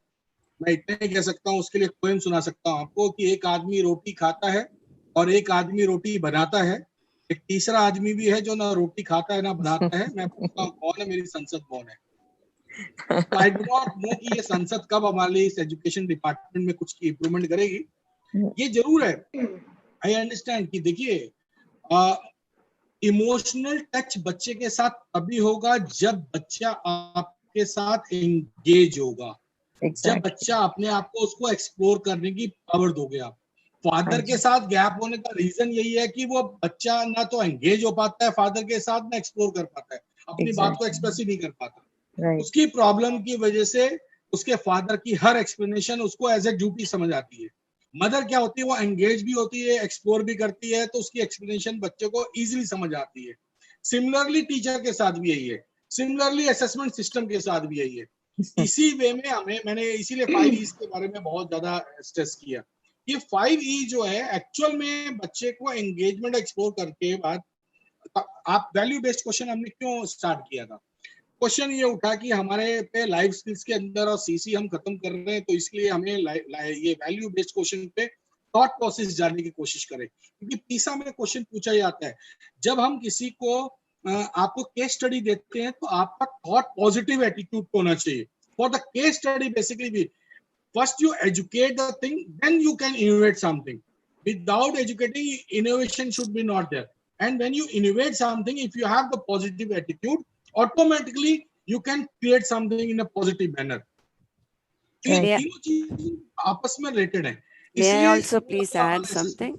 मैं इतना ही कह सकता हूँ, उसके लिए पोएम सुना सकता हूँ आपको कि एक आदमी रोटी खाता है और एक आदमी रोटी बनाता है, एक तीसरा आदमी भी है जो ना रोटी खाता है ना बनाता है। मैं पूछता हूँ कौन है, मेरी संसद कौन है? तो आई डू नॉट नो कि ये संसद कब हमारे लिए इस एजुकेशन डिपार्टमेंट में कुछ इम्प्रूवमेंट करेगी। ये जरूर है, आई अंडरस्टैंड कि देखिए इमोशनल टच बच्चे के साथ तभी होगा जब बच्चा आपके साथ एंगेज होगा, जब Exactly. बच्चा अपने आप को उसको एक्सप्लोर करने की पावर दोगे आप। फादर के हाँ साथ गैप होने का रीजन यही है कि वो बच्चा ना तो एंगेज हो पाता है फादर के साथ, ना एक्सप्लोर कर पाता है, अपनी बात को Exactly. एक्सप्रेस ही नहीं कर पाता। Right. उसकी प्रॉब्लम की वजह से उसके फादर की हर एक्सप्लेनेशन उसको एज ए ड्यूटी समझ आती है। मदर क्या होती है, वो एंगेज भी होती है, एक्सप्लोर भी करती है, तो उसकी एक्सप्लेनेशन बच्चे को इजीली समझ आती है। सिमिलरली टीचर के साथ भी यही है, सिमिलरली असेसमेंट सिस्टम के साथ भी यही है। इसी वे में मैंने इसीलिए 5 E's के बारे में बहुत ज्यादा स्ट्रेस किया। ये 5 E जो है एक्चुअल में बच्चे को एंगेजमेंट एक्सप्लोर करके बाद, आप वैल्यू बेस्ड क्वेश्चन हमने क्यों स्टार्ट किया था? क्वेश्चन ये उठा कि हमारे पे लाइफ स्किल्स के अंदर और सीसी हम खत्म कर रहे हैं, तो इसलिए हमें ये वैल्यू बेस्ड क्वेश्चन पे थॉट प्रोसेस जानने की कोशिश करें, क्योंकि पीसा में क्वेश्चन पूछा जाता है जब हम किसी को आपको केस स्टडी देते हैं तो आपका थॉट पॉजिटिव एटीट्यूड होना चाहिए for the case study. Basically भी first you educate the thing, then you can innovate something. Without educating innovation should be not there, and when you innovate something, if you have the positive attitude, automatically you can create something in a positive manner. ये May, तीनों चीज आपस में related है, may I इसलिए also please add something?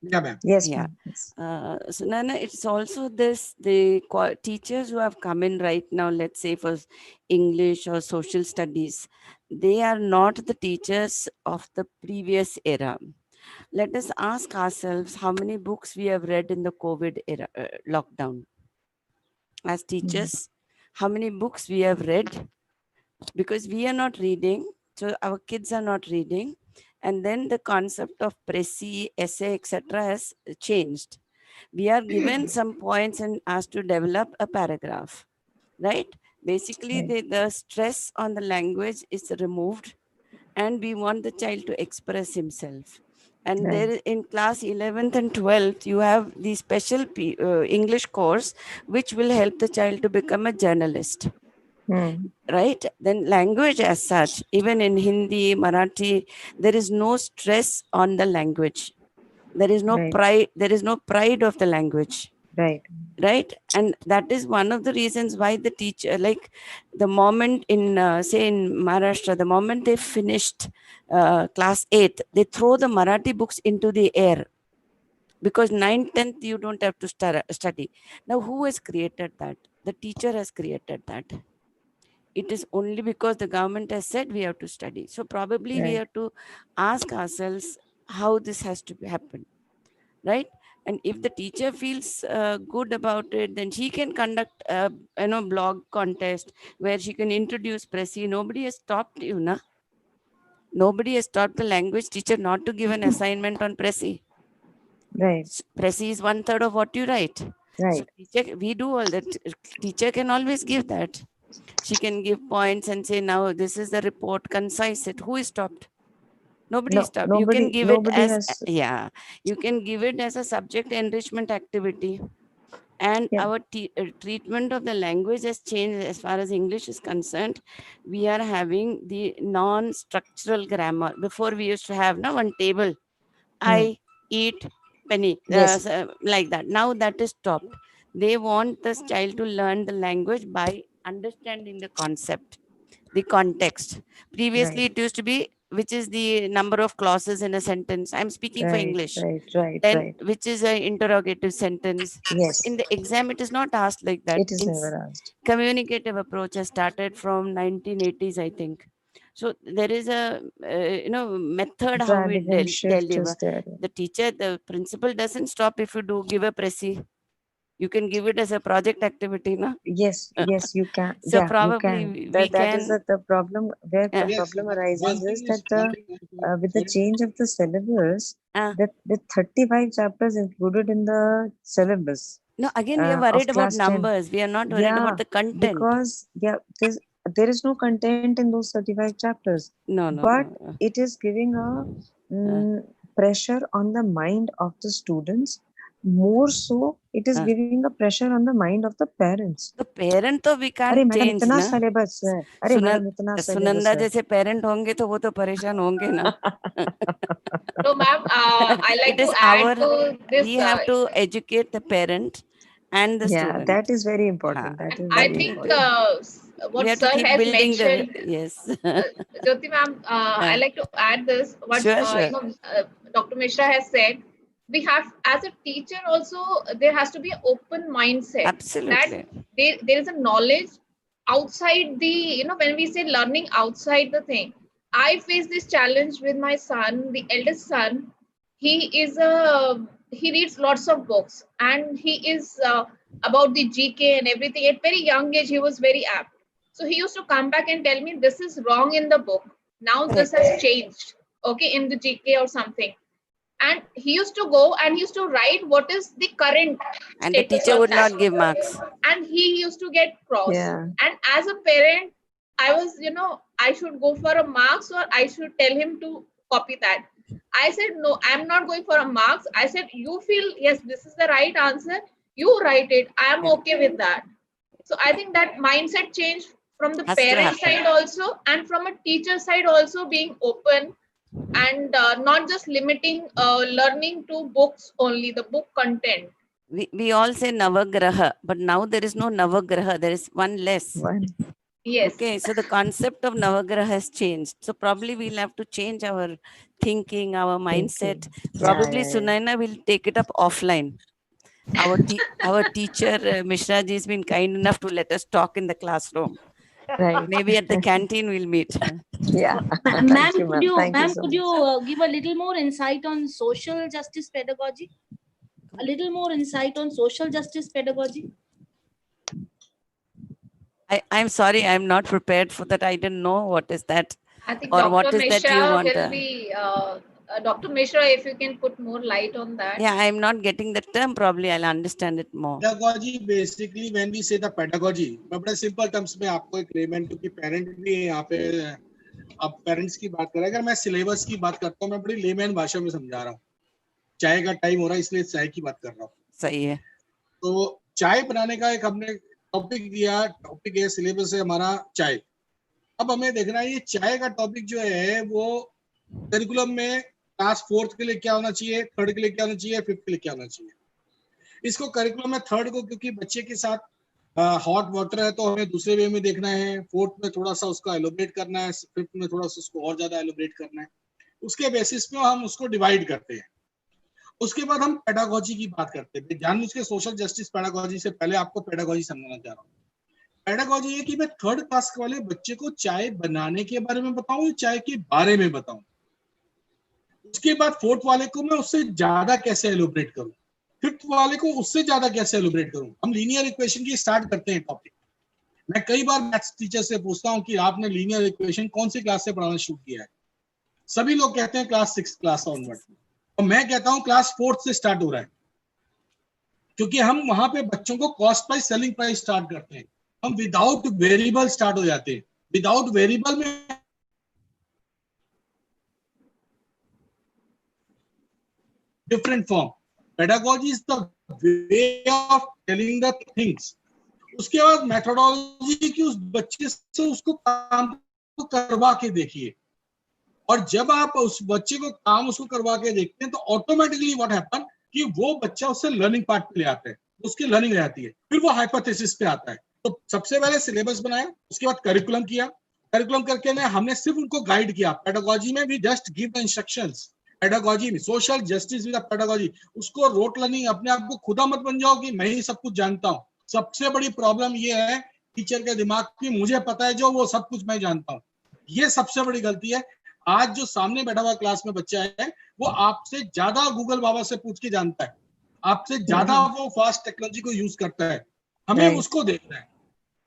Yeah, ma'am. Yes, Yeah. ma'am. Yes. So Nana, it's also this, the teachers who have come in right now, let's say for English or social studies, they are not the teachers of the previous era. Let us ask ourselves how many books we have read in the COVID era, lockdown. As teachers, how many books we have read? Because we are not reading, so our kids are not reading, and then the concept of précis, essay, etc. has changed. We are given some points and asked to develop a paragraph, right? Basically, Right. the stress on the language is removed, and we want the child to express himself. And Right. there in class 11th and 12th, you have the special English course, which will help the child to become a journalist. Right? Then language as such, even in Hindi, Marathi, there is no stress on the language. There is no Right. pride. There is no pride of the language. Right. Right? And that is one of the reasons why the teacher, like the moment in, say in Maharashtra, the moment they finished class 8, they throw the Marathi books into the air. Because 9th, 10th, you don't have to study. Now, who has created that? The teacher has created that. It is only because the government has said we have to study. So probably we Right. have to ask ourselves how this has to happen, right? And if the teacher feels good about it, then she can conduct a blog contest where she can introduce Presi. Nobody has stopped you, na? Nobody has stopped the language teacher not to give an assignment on Presi. Right. Presi is 1/3 of what you write. Right. So teacher, we do all that. Teacher can always give that. She can give points and say, now this is the report, concise it. Who is stopped? Nobody No, is stopped. You can give it nobody as, has. you can give it as a subject enrichment activity. And Yeah. our treatment of the language has changed as far as English is concerned. We are having the non-structural grammar. Before we used to have one table, I eat penny, Yes. like that. Now that is stopped. They want this child to learn the language by understanding the concept, the context. Previously, Right. it used to be which is the number of clauses in a sentence. I'm speaking for Right. English. Right. Right. Then, Right. which is an interrogative sentence. Yes. In the exam, it is not asked like that. It is never asked. Communicative approach has started from 1980s, I think. So there is a method how we Paradigm shift deliver. is there. The teacher, the principal doesn't stop if you do give a Presi. You can give it as a project activity, no? Yes, yes, you can. So Yeah, you probably can. we That is can. the problem. Where the Yes, problem one arises thing is is that with the sorry. change of the syllabus, Uh, that the 35 chapters included in the syllabus no, again, we are of worried about class 10. numbers. We are not worried Yeah, about the content. because there is no content in those 35 chapters, No, no, but no. it is giving a Uh, pressure on the mind of the students. More so, it is uh. giving a pressure on the mind of the parents. तो parent तो we अरे can't madam change इतना ना. Syllabus है, अरे सुनन madam इतना syllabus Sunanda है. जैसे पेरेंट होंगे तो वो तो परेशान होंगे ना. So, ma'am, I like It to is add our, to this. we have to educate the parent and the Yeah, student. that is very Ha, important. That is I that very we think do. important. We what have to sir keep has building the, mentioned, yes. Jyoti ma'am, I like to add this. What Sure, sure. Dr. Mishra has said, we have as a teacher also there has to be an open mindset that Absolutely. there is a knowledge outside the when we say learning outside the thing. I face this challenge with my son, the eldest son. He reads lots of books and he is about the GK and everything. At very young age, he was very apt. So he used to come back and tell me, this is wrong in the book. Now this has changed, okay, in the GK or something. And he used to go and he used to write what is the current And the status teacher of would that. not give marks. And he used to get cross. Yeah. And as a parent, I was, I should go for a marks or I should tell him to copy that. I said, no, I'm not going for a marks. I said, you feel, yes, this is the right answer. You write it. I am okay with that. So I think that mindset change from the Has to parent happen. side also and from a teacher side also being open and not just limiting learning to books only, the book content. We all say Navagraha, but now there is no Navagraha. There is one less. One. Yes. Okay, so the concept of Navagraha has changed. So probably we'll have to change our thinking, our mindset. Thinking. Probably Yeah. Sunaina will take it up offline. Our teacher Mishra ji has been kind enough to let us talk in the classroom. Right. Maybe at the canteen we'll meet. Yeah. Ma'am, Thank you, ma'am. Thank you ma'am, so could much. you give a little more insight on social justice pedagogy? A little more insight on social justice pedagogy? I'm sorry, I'm not prepared for that. I didn't know what is that. I think Or Dr. what is that you Mishra want will be, Dr. Mishra, if you can put more light on that. Yeah, I'm not getting the term. Probably I'll understand it more. Pedagogy, basically, when we say the pedagogy, मैं बड़े simple terms में आपको एक layman, क्योंकि parent भी यहाँ पे अब parents की बात करें, अगर मैं syllabus की बात करता हूँ, मैं बड़ी layman भाषा में समझा रहा हूँ. चाय का टाइम हो रहा है, इसलिए चाय की बात कर रहा हूँ. सही है. तो चाय बनाने का एक हमने टॉपिक दिया, टॉपिक है सिलेबस है हमारा चाय. अब हमें देखना है ये चाय का टॉपिक जो है वो करिकुलम में क्लास 4th के लिए क्या होना चाहिए, 3rd के लिए क्या होना चाहिए, 5th के लिए क्या होना चाहिए. इसको करिकुलम में 3rd को क्योंकि बच्चे के साथ हॉट वाटर है तो हमें दूसरे वे में देखना है, 4th में थोड़ा सा उसका एलोबरेट करना है, 5th में थोड़ा सा उसको और ज्यादा एलोबरेट करना है. उसके बेसिस पे हम उसको डिवाइड करते हैं. उसके बाद हम पेडागोजी की बात करते हैं. जानबूझ के सोशल जस्टिस पेडागोजी से पहले आपको पेडागोजी समझाना चाह रहा हूँ. पेडागोजी ये कि मैं 3rd क्लास वाले बच्चे को चाय बनाने के बारे में बताऊं, चाय के बारे में बताऊं. उसके बाद 4th वाले को मैं उससे ज्यादा कैसे एलोबरेट करूं, 5th वाले को उससे ज्यादा कैसे एलोबरेट करूं. हम लीनियर इक्वेशन की स्टार्ट करते हैं टॉपिक. मैं कई बार मैथ्स टीचर से पूछता हूं कि आपने लीनियर इक्वेशन कौन सी क्लास से पढ़ाना शुरू किया है. सभी लोग कहते हैं क्लास 6 क्लास ऑनवर्ड, और मैं कहता हूं क्लास 4th से स्टार्ट हो रहा है, क्योंकि हम वहां पे बच्चों को cost price selling price start करते हैं. हम विदाउट वेरिएबल स्टार्ट हो जाते हैं. विदाउट वेरिएबल में different form. Pedagogy is the way of telling the things. उसके बाद मेथोडोलॉजी की उस बच्चे से उसको काम को करवा के देखिए, और जब आप उस बच्चे को काम उसको करवा के देखते हैं तो ऑटोमेटिकली व्हाट हैपन कि वो बच्चा उससे लर्निंग पार्ट पे ले आता है, उसकी लर्निंग ले आती है. फिर वो हाइपोथेसिस पे आता है. तो सबसे पहले सिलेबस बनाया, उसके बाद करिकुलम किया. करिकुलम करके हमने सिर्फ उनको गाइड किया. पेडागोजी में we just give the instructions. Pedagogy में सोशल जस्टिस विद पेडागोजी. उसको रोट लर्निंग, अपने आप को खुदा मत बन जाओ कि मैं ही सब कुछ जानता हूँ. सबसे बड़ी प्रॉब्लम ये है टीचर के दिमाग की, मुझे पता है जो वो सब कुछ मैं जानता हूँ. ये सबसे बड़ी गलती है. आज जो सामने बैठा हुआ क्लास में बच्चा है वो आपसे ज्यादा गूगल बाबा से पूछ के जानता है. आपसे ज्यादा वो फास्ट टेक्नोलॉजी को यूज करता है, हमें Right. उसको देखना है।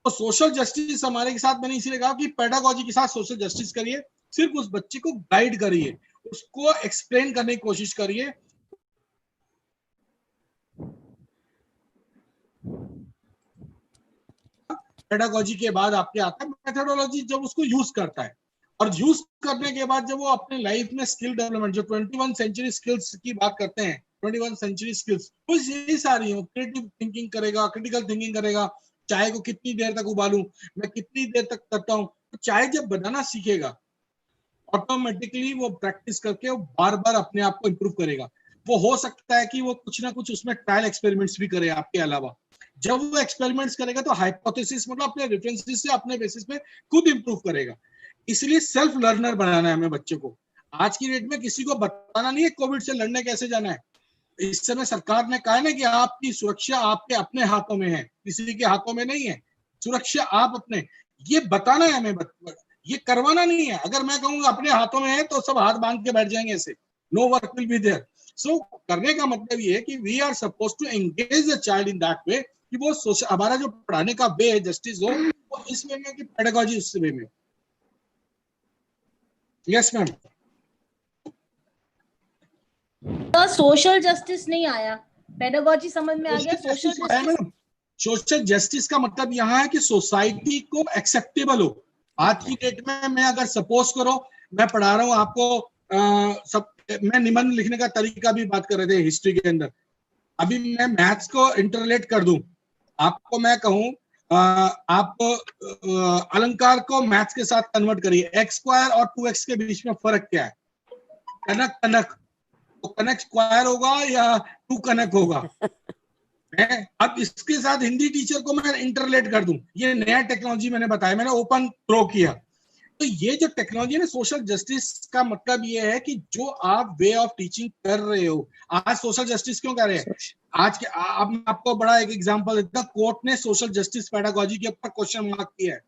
तो सोशल जस्टिस हमारे के साथ, मैंने इसीलिए कहा कि पेडागोजी के साथ सोशल जस्टिस करिए, सिर्फ उस बच्चे को गाइड करिए, उसको एक्सप्लेन करने की कोशिश करिए। पेडागोजी के बाद आपके आता है मेथोडोलॉजी, जब उसको यूज करता है, और यूज करने के बाद जब वो अपने लाइफ में स्किल डेवलपमेंट, जो 21 सेंचुरी स्किल्स की बात करते हैं, 21 सेंचुरी स्किल्स वो यही सारी हो। क्रिएटिव थिंकिंग करेगा, क्रिटिकल थिंकिंग करेगा, चाय को कितनी देर तक उबालूं, मैं कितनी देर तक करता हूँ, तो चाय जब बनाना सीखेगा, ऑटोमेटिकली वो प्रैक्टिस करके वो बार बार अपने आप को इम्प्रूव करेगा। वो हो सकता है कि वो कुछ ना कुछ उसमें ट्रायल एक्सपेरिमेंट्स भी करे आपके अलावा। जब वो एक्सपेरिमेंट्स करेगा तो हाइपोथेसिस मतलब अपने रेफरेंसेस से, अपने बेसिस पे खुद इंप्रूव करेगा। इसलिए सेल्फ लर्नर बनाना है हमें बच्चे को। आज की डेट में किसी को बताना नहीं है कोविड से लड़ने कैसे जाना है। इस समय सरकार ने कहा है ना कि आपकी सुरक्षा आपके अपने हाथों में है, किसी के हाथों में नहीं है। सुरक्षा आप अपने, ये बताना है हमें, ये करवाना नहीं है। अगर मैं कहूंगा अपने हाथों में है तो सब हाथ बांध के बैठ जाएंगे ऐसे, no work will be there. So करने का मतलब ये है कि we are suppose to engage the child in that way, कि वो हमारा जो पढ़ाने का वे है जस्टिस हो वो इस वे में, कि पेडागोजी उस वे में। Yes ma'am. सोशल जस्टिस नहीं आया, पेडागोजी समझ में आ गया। सोशल जस्टिस, सोशल जस्टिस का मतलब यहाँ है कि सोसाइटी को एक्सेप्टेबल हो। आज की डेट में मैं अगर सपोज करो, मैं पढ़ा रहा हूँ आपको सब, मैं निबंध लिखने का तरीका भी बात कर रहे थे हिस्ट्री के अंदर। अभी मैं मैथ्स को इंटरलेट कर दूं, आपको मैं कहूं आप अलंकार को मैथ्स के साथ कन्वर्ट करिए, एक्स स्क्वायर और 2x के बीच में फर्क क्या है? कनक कनक, तो कनक स्क्वायर होगा या 2 कनक होगा? अब इसके साथ हिंदी टीचर को मैं इंटरलेट कर दूं, ये नया टेक्नोलॉजी मैंने बताया, मैंने ओपन थ्रो किया। तो ये जो टेक्नोलॉजी है ना, सोशल जस्टिस का मतलब ये है कि जो आप वे ऑफ टीचिंग कर रहे हो, आज सोशल जस्टिस क्यों कर रहे हैं? आज के अब मैं आपको बड़ा एक एग्जांपल देता हूं। कोर्ट ने सोशल जस्टिस पेडागोजी के ऊपर क्वेश्चन मार्क किया है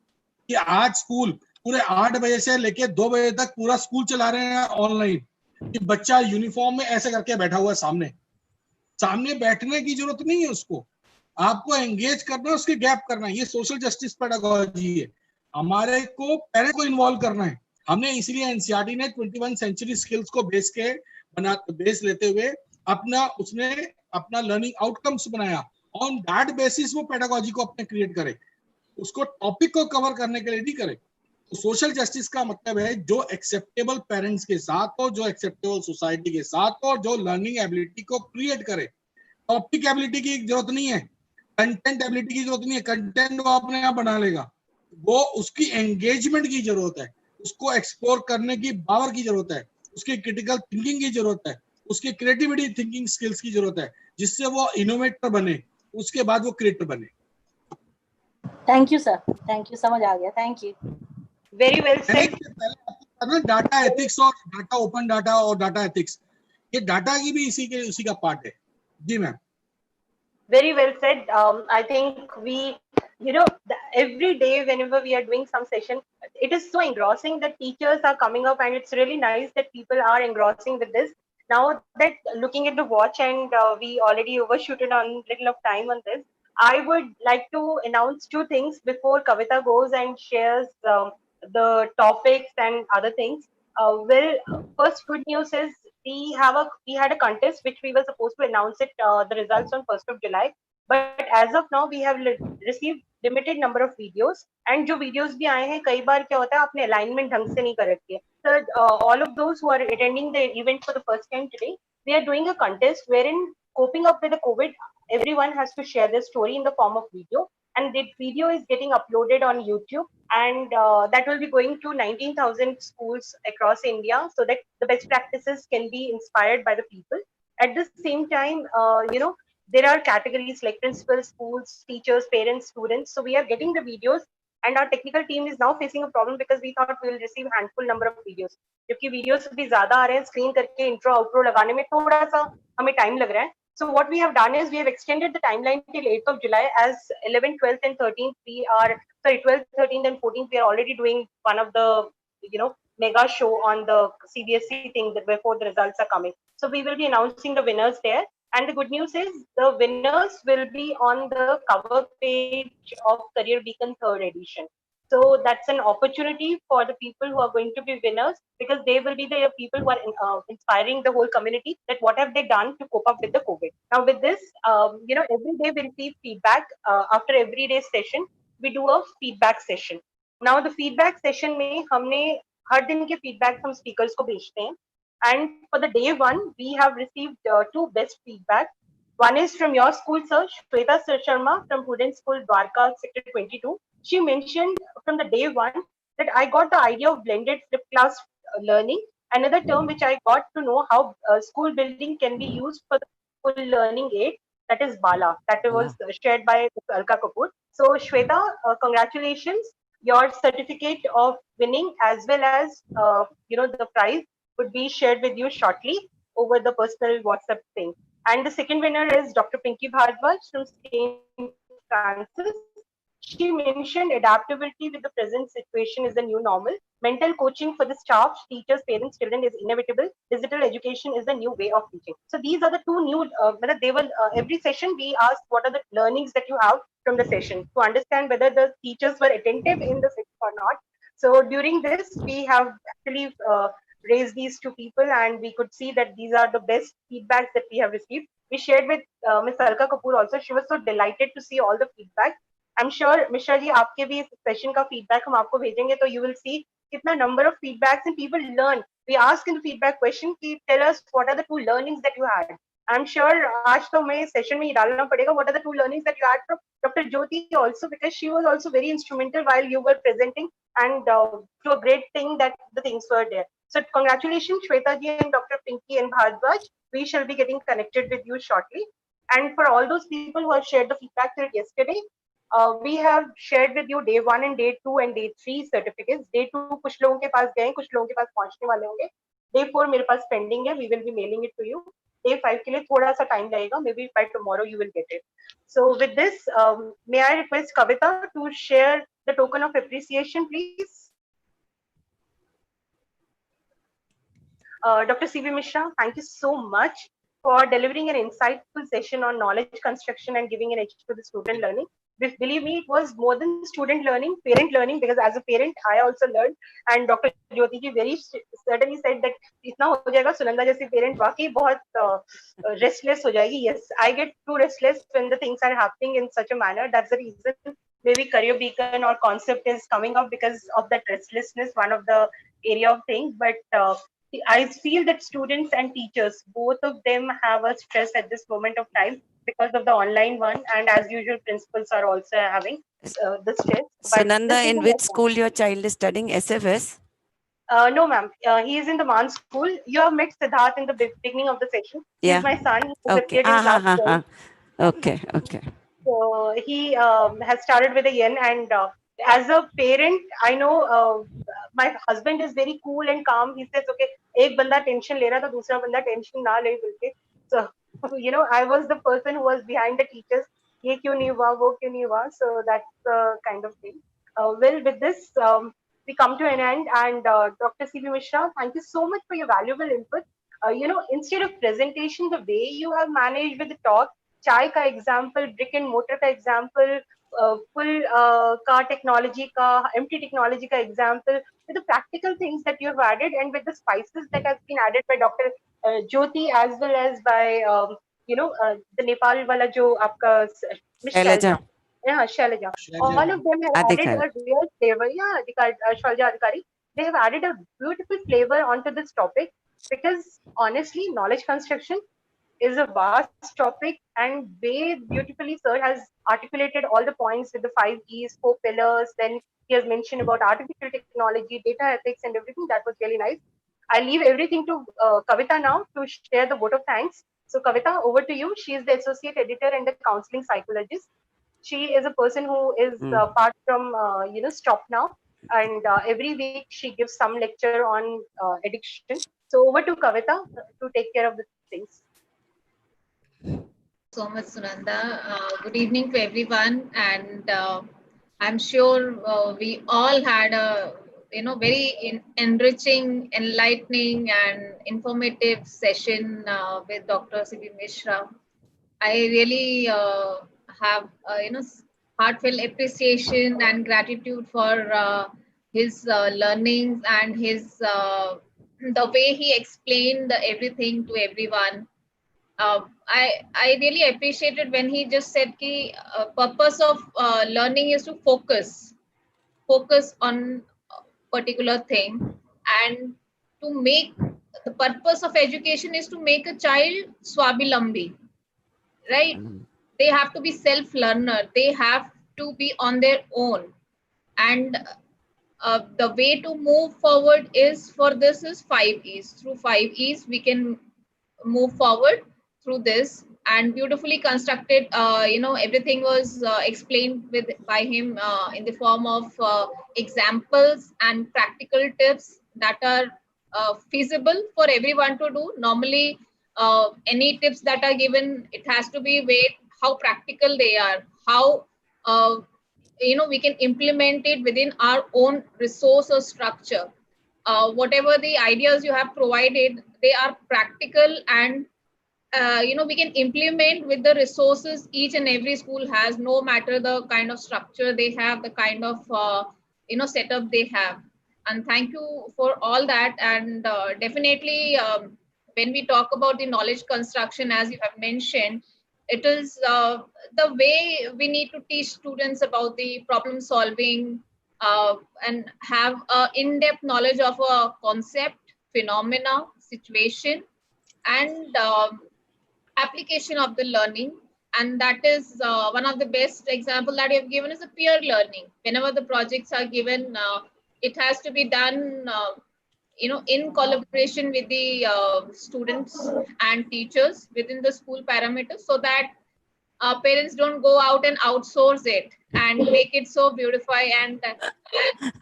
कि आज स्कूल पूरे 8 बजे से लेके 2 बजे तक पूरा स्कूल चला रहे हैं ऑनलाइन, कि बच्चा यूनिफॉर्म में ऐसे करके बैठा हुआ है सामने। सामने बैठने की जरूरत नहीं है उसको, आपको एंगेज करना है, उसके गैप करना है। ये सोशल जस्टिस पेडागोजी है। हमारे को पेरेंट को इन्वॉल्व करना है। हमने इसलिए एनसीईआरटी ने 21 सेंचुरी स्किल्स को बेस लेते हुए उसने अपना लर्निंग आउटकम्स बनाया। ऑन दैट बेसिस वो पेडागोजी को अपने क्रिएट करे, उसको टॉपिक को कवर करने के लिए नहीं करे। तो सोशल जस्टिस का मतलब है जो एक्सेप्टेबल पेरेंट्स के साथ हो, जो एक्सेप्टेबल सोसाइटी के साथ हो, जो लर्निंग एबिलिटी को क्रिएट करे। टॉपिक एबिलिटी की जरूरत नहीं है, कंटेंट एबिलिटी की जरूरत नहीं है, कंटेंट वो अपने आप बना लेगा। वो उसकी एंगेजमेंट की जरूरत है, उसको एक्सप्लोर करने की पावर की जरूरत है, उसकी क्रिटिकल थिंकिंग की जरूरत है, उसकी क्रिएटिविटी थिंकिंग स्किल्स की जरूरत है, जिससे वो इनोवेटर बने, उसके बाद वो क्रिएटर बने। Thank you sir, thank you, समझ आ गया, thank you. Very well said. Data ethics और डाटा ओपन डाटा और डाटा एथिक्स, ये डाटा की भी इसी का पार्ट है। जी ma'am. Very well said. I think we, every day whenever we are doing some session, it is so engrossing that teachers are coming up, and it's really nice that people are engrossing with this. Now that looking at the watch, and we already overshooted on little of time on this, I would like to announce 2 things before Kavita goes and shares the topics and other things. First good news is we had a contest which we were supposed to announce it the results on 1st of July, but as of now we have received limited number of videos, and जो videos भी आए हैं कई बार क्या होता है आपने alignment ढंग से नहीं कर रखी है. So all of those who are attending the event for the first time today, we are doing a contest wherein, coping up with the COVID, everyone has to share their story in the form of video, and the video is getting uploaded on YouTube, and that will be going to 19,000 schools across India, so that the best practices can be inspired by the people. At the same time, there are categories like principals, schools, teachers, parents, students. So we are getting the videos, and our technical team is now facing a problem because we thought we will receive handful number of videos. जबकि videos भी ज़्यादा आ रहे हैं, screen करके intro outro लगाने में थोड़ा सा हमें time लग रहा है. So what we have done is we have extended the timeline till 8th of July, as 11th, 12th and 13th 12th, 13th and 14th we are already doing one of the mega show on the CBSE thing that before the results are coming. So we will be announcing the winners there. And the good news is the winners will be on the cover page of Career Beacon third edition. So that's an opportunity for the people who are going to be winners, because they will be the people who are inspiring the whole community that what have they done to cope up with the COVID. Now with this, every day we receive feedback. After every day session, we do a feedback session. Now the feedback session में हमने हर दिन के feedback हम speakers को भेजते हैं. And for the day one, we have received two best feedback. One is from your school, sir, Shweta Sharma from Prudence School, Dwarka, Sector 22. She mentioned from the day one that I got the idea of blended flipped class learning. Another term which I got to know how school building can be used for the full learning aid, that is BALA. That was shared by Alka Kapoor. So, Shweta, congratulations. Your certificate of winning as well as the prize would be shared with you shortly over the personal WhatsApp thing. And the second winner is Dr. Pinky Bhardwaj from St. Francis. She mentioned adaptability with the present situation is the new normal. Mental coaching for the staff, teachers, parents, children is inevitable. Digital education is the new way of teaching. So these are the two new. Every session we ask what are the learnings that you have from the session to understand whether the teachers were attentive in the session or not. So during this, we have actually raised these two people, and we could see that these are the best feedbacks that we have received. We shared with Ms. Alka Kapoor also. She was so delighted to see all the feedback. I'm sure, Mishra ji, आपके भी इस session का feedback हम आपको भेजेंगे, तो you will see कितना number of feedbacks and people learn. We ask in the feedback question कि tell us what are the two learnings that you had. I'm sure आज तो हमें session में ही डालना पड़ेगा. What are the two learnings that you had from Dr. Jyoti also, because she was also very instrumental while you were presenting, and to a great thing that the things were there. So congratulations, Shweta ji and Dr. Pinky and Bhardwaj. We shall be getting connected with you shortly. And for all those people who have shared the feedback till yesterday, we have shared with you day one and day two and day three certificates. Day two कुछ लोगों के पास गए, कुछ लोगों के पास पहुंचने वाले होंगे. Day four मेरे पास pending है. We will be mailing it to you. Day 5 के लिए थोड़ा सा time लगेगा. Maybe by tomorrow you will get it. So with this, may I request Kavita to share the token of appreciation, please? Dr. C.V. Mishra, thank you so much for delivering an insightful session on knowledge construction and giving an edge to the student learning. Believe me, it was more than student learning, parent learning, because as a parent, I also learned. And Dr. Jyoti ji very certainly said that itna ho jayega, Sunanda jaisi parent waqai bahut restless ho jayegi. Yes, I get too restless when the things are happening in such a manner. That's the reason maybe Career Beacon or concept is coming up, because of that restlessness, one of the area of things. But I feel that students and teachers, both of them have a stress at this moment of time because of the online one, and as usual, principals are also having the stress. But Sunanda, in which school your child is studying? SFS? No, ma'am. He is in the Man school. You have met Siddharth in the beginning of the session. Yeah. He's my son. He's Okay. appeared in class 12. Okay. Okay. So he has started with a yen, and as a parent, I know my husband is very cool and calm. He says, "Okay, एक बंदा tension ले रहा था, दूसरा बंदा tension ना ले बोल के." So I was the person who was behind the teachers. ये क्यों नहीं हुआ, वो क्यों नहीं हुआ. So that's the kind of thing. Well, with this, we come to an end. And Dr. C.B. Mishra, thank you so much for your valuable input. Instead of presentation, the way you have managed with the talk, चाय का example, brick and motor का example, full का technology का, empty technology का example, with the practical things that you have added, and with the spices that have been added by Dr. Jyoti, as well as by the Nepal wala jo aapka Shailaja. Yeah, Shailaja. All of them have added a real flavor. Yeah, Shailaja Adhikari. They have added a beautiful flavor onto this topic, because honestly, knowledge construction is a vast topic, and very beautifully sir has articulated all the points with the 5 E's, 4 pillars. Then he has mentioned about artificial technology, data ethics, and everything. That was really nice. I leave everything to Kavita now to share the vote of thanks. So Kavita, over to you. She is the associate editor and the counseling psychologist. She is a person who is part from Stop Now, and every week she gives some lecture on addiction. So over to Kavita to take care of the things. So much, Sunanda. Good evening to everyone, and I'm sure we all had a very enriching, enlightening, and informative session with Dr. C.V. Mishra. I really have heartfelt appreciation and gratitude for his learnings and his the way he explained everything to everyone. I really appreciated when he just said ki purpose of learning is to focus on a particular thing, and to make the purpose of education is to make a child swabilambi, right? They have to be self learner, they have to be on their own, and the way to move forward is for this is 5 E's. Through 5 E's we can move forward through this. And beautifully constructed, everything was explained with by him in the form of examples and practical tips that are feasible for everyone to do. Normally any tips that are given, it has to be weighed how practical they are, how uh, we can implement it within our own resource or structure. Whatever the ideas you have provided, they are practical, and we can implement with the resources each and every school has, no matter the kind of structure they have, the kind of setup they have. And thank you for all that. And definitely when we talk about the knowledge construction, as you have mentioned, it is the way we need to teach students about the problem solving, and have a in-depth knowledge of a concept, phenomena, situation, and application of the learning. And that is one of the best example that you have given is a peer learning. Whenever the projects are given, it has to be done in collaboration with the students and teachers within the school parameters, so that parents don't go out and outsource it and make it so beautiful. And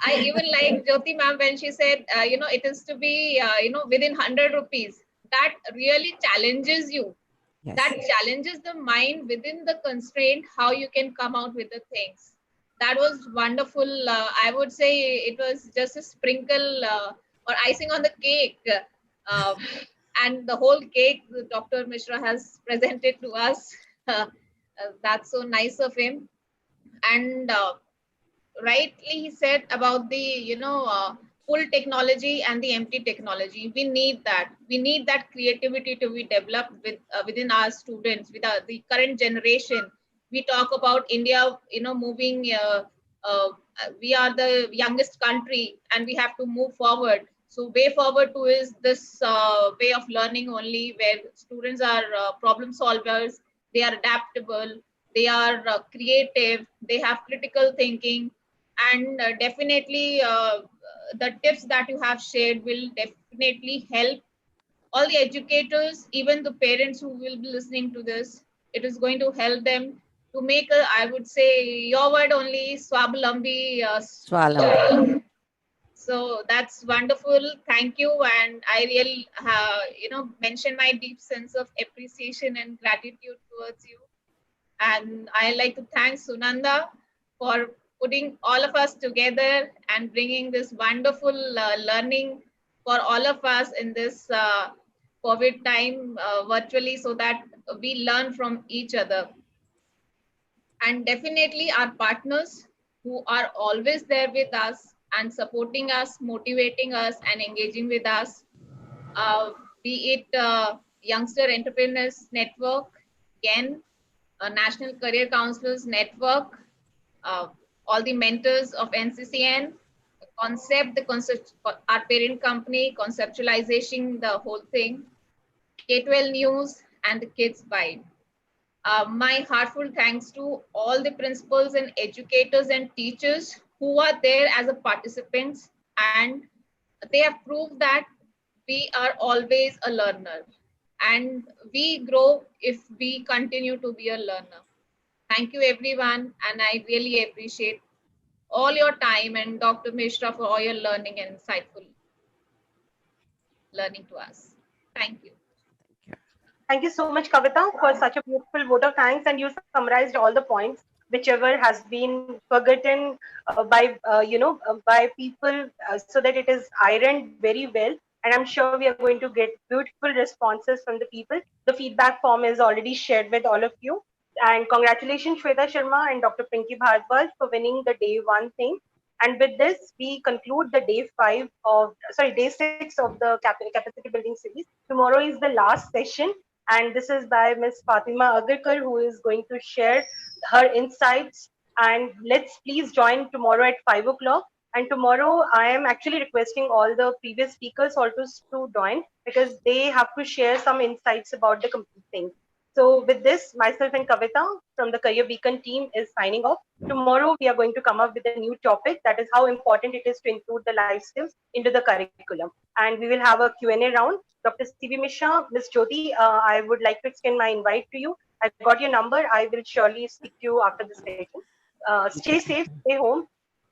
I even like Jyoti ma'am when she said, it is to be, within 100 rupees. That really challenges you. Yes. That challenges the mind within the constraint, how you can come out with the things. That was wonderful. I would say it was just a sprinkle or icing on the cake. Um, and the whole cake Dr. Mishra has presented to us. That's so nice of him. And rightly he said about the full technology and the empty technology. We need that creativity to be developed within our students, with the current generation. We talk about India moving, uh, we are the youngest country and we have to move forward. So way forward to is this way of learning only, where students are problem solvers, they are adaptable, they are creative, they have critical thinking. And definitely the tips that you have shared will definitely help all the educators, even the parents who will be listening to this. It is going to help them to make a, I would say, your word only, swabalambi. Swalam. So that's wonderful. Thank you. And I really, mention my deep sense of appreciation and gratitude towards you. And I like to thank Sunanda for putting all of us together and bringing this wonderful learning for all of us in this COVID time virtually, so that we learn from each other. And definitely our partners who are always there with us and supporting us, motivating us, and engaging with us, be it Youngster Entrepreneurs Network, again, National Career Counselors Network, uh, all the mentors of NCCN, our parent company, conceptualizing the whole thing, K12 News, and the Kids Vibe. My heartfelt thanks to all the principals and educators and teachers who are there as a participants, and they have proved that we are always a learner, and we grow if we continue to be a learner. Thank you everyone, and I really appreciate all your time, and Dr. Mishra for all your learning and insightful learning to us. Thank you. Thank you so much, Kavita, for such a beautiful vote of thanks. And you summarized all the points, whichever has been forgotten by people, so that it is ironed very well. And I'm sure we are going to get beautiful responses from the people. The feedback form is already shared with all of you. And congratulations, Shweta Sharma and Dr. Pinky Bhardwaj for winning the day one thing. And with this, we conclude the day 6 of the capacity building series. Tomorrow is the last session, and this is by Ms. Fatima Agarkar, who is going to share her insights. And let's please join tomorrow at 5 o'clock. And tomorrow, I am actually requesting all the previous speakers also to join because they have to share some insights about the complete thing. So with this, myself and Kavita from the Career Beacon team is signing off. Tomorrow, we are going to come up with a new topic, that is how important it is to include the life skills into the curriculum. And we will have a Q&A round. Dr. C.V. Mishra, Ms. Jyoti, I would like to extend my invite to you. I got your number. I will surely speak to you after the session. Stay safe, stay home.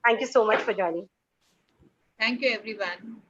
Thank you so much for joining. Thank you, everyone.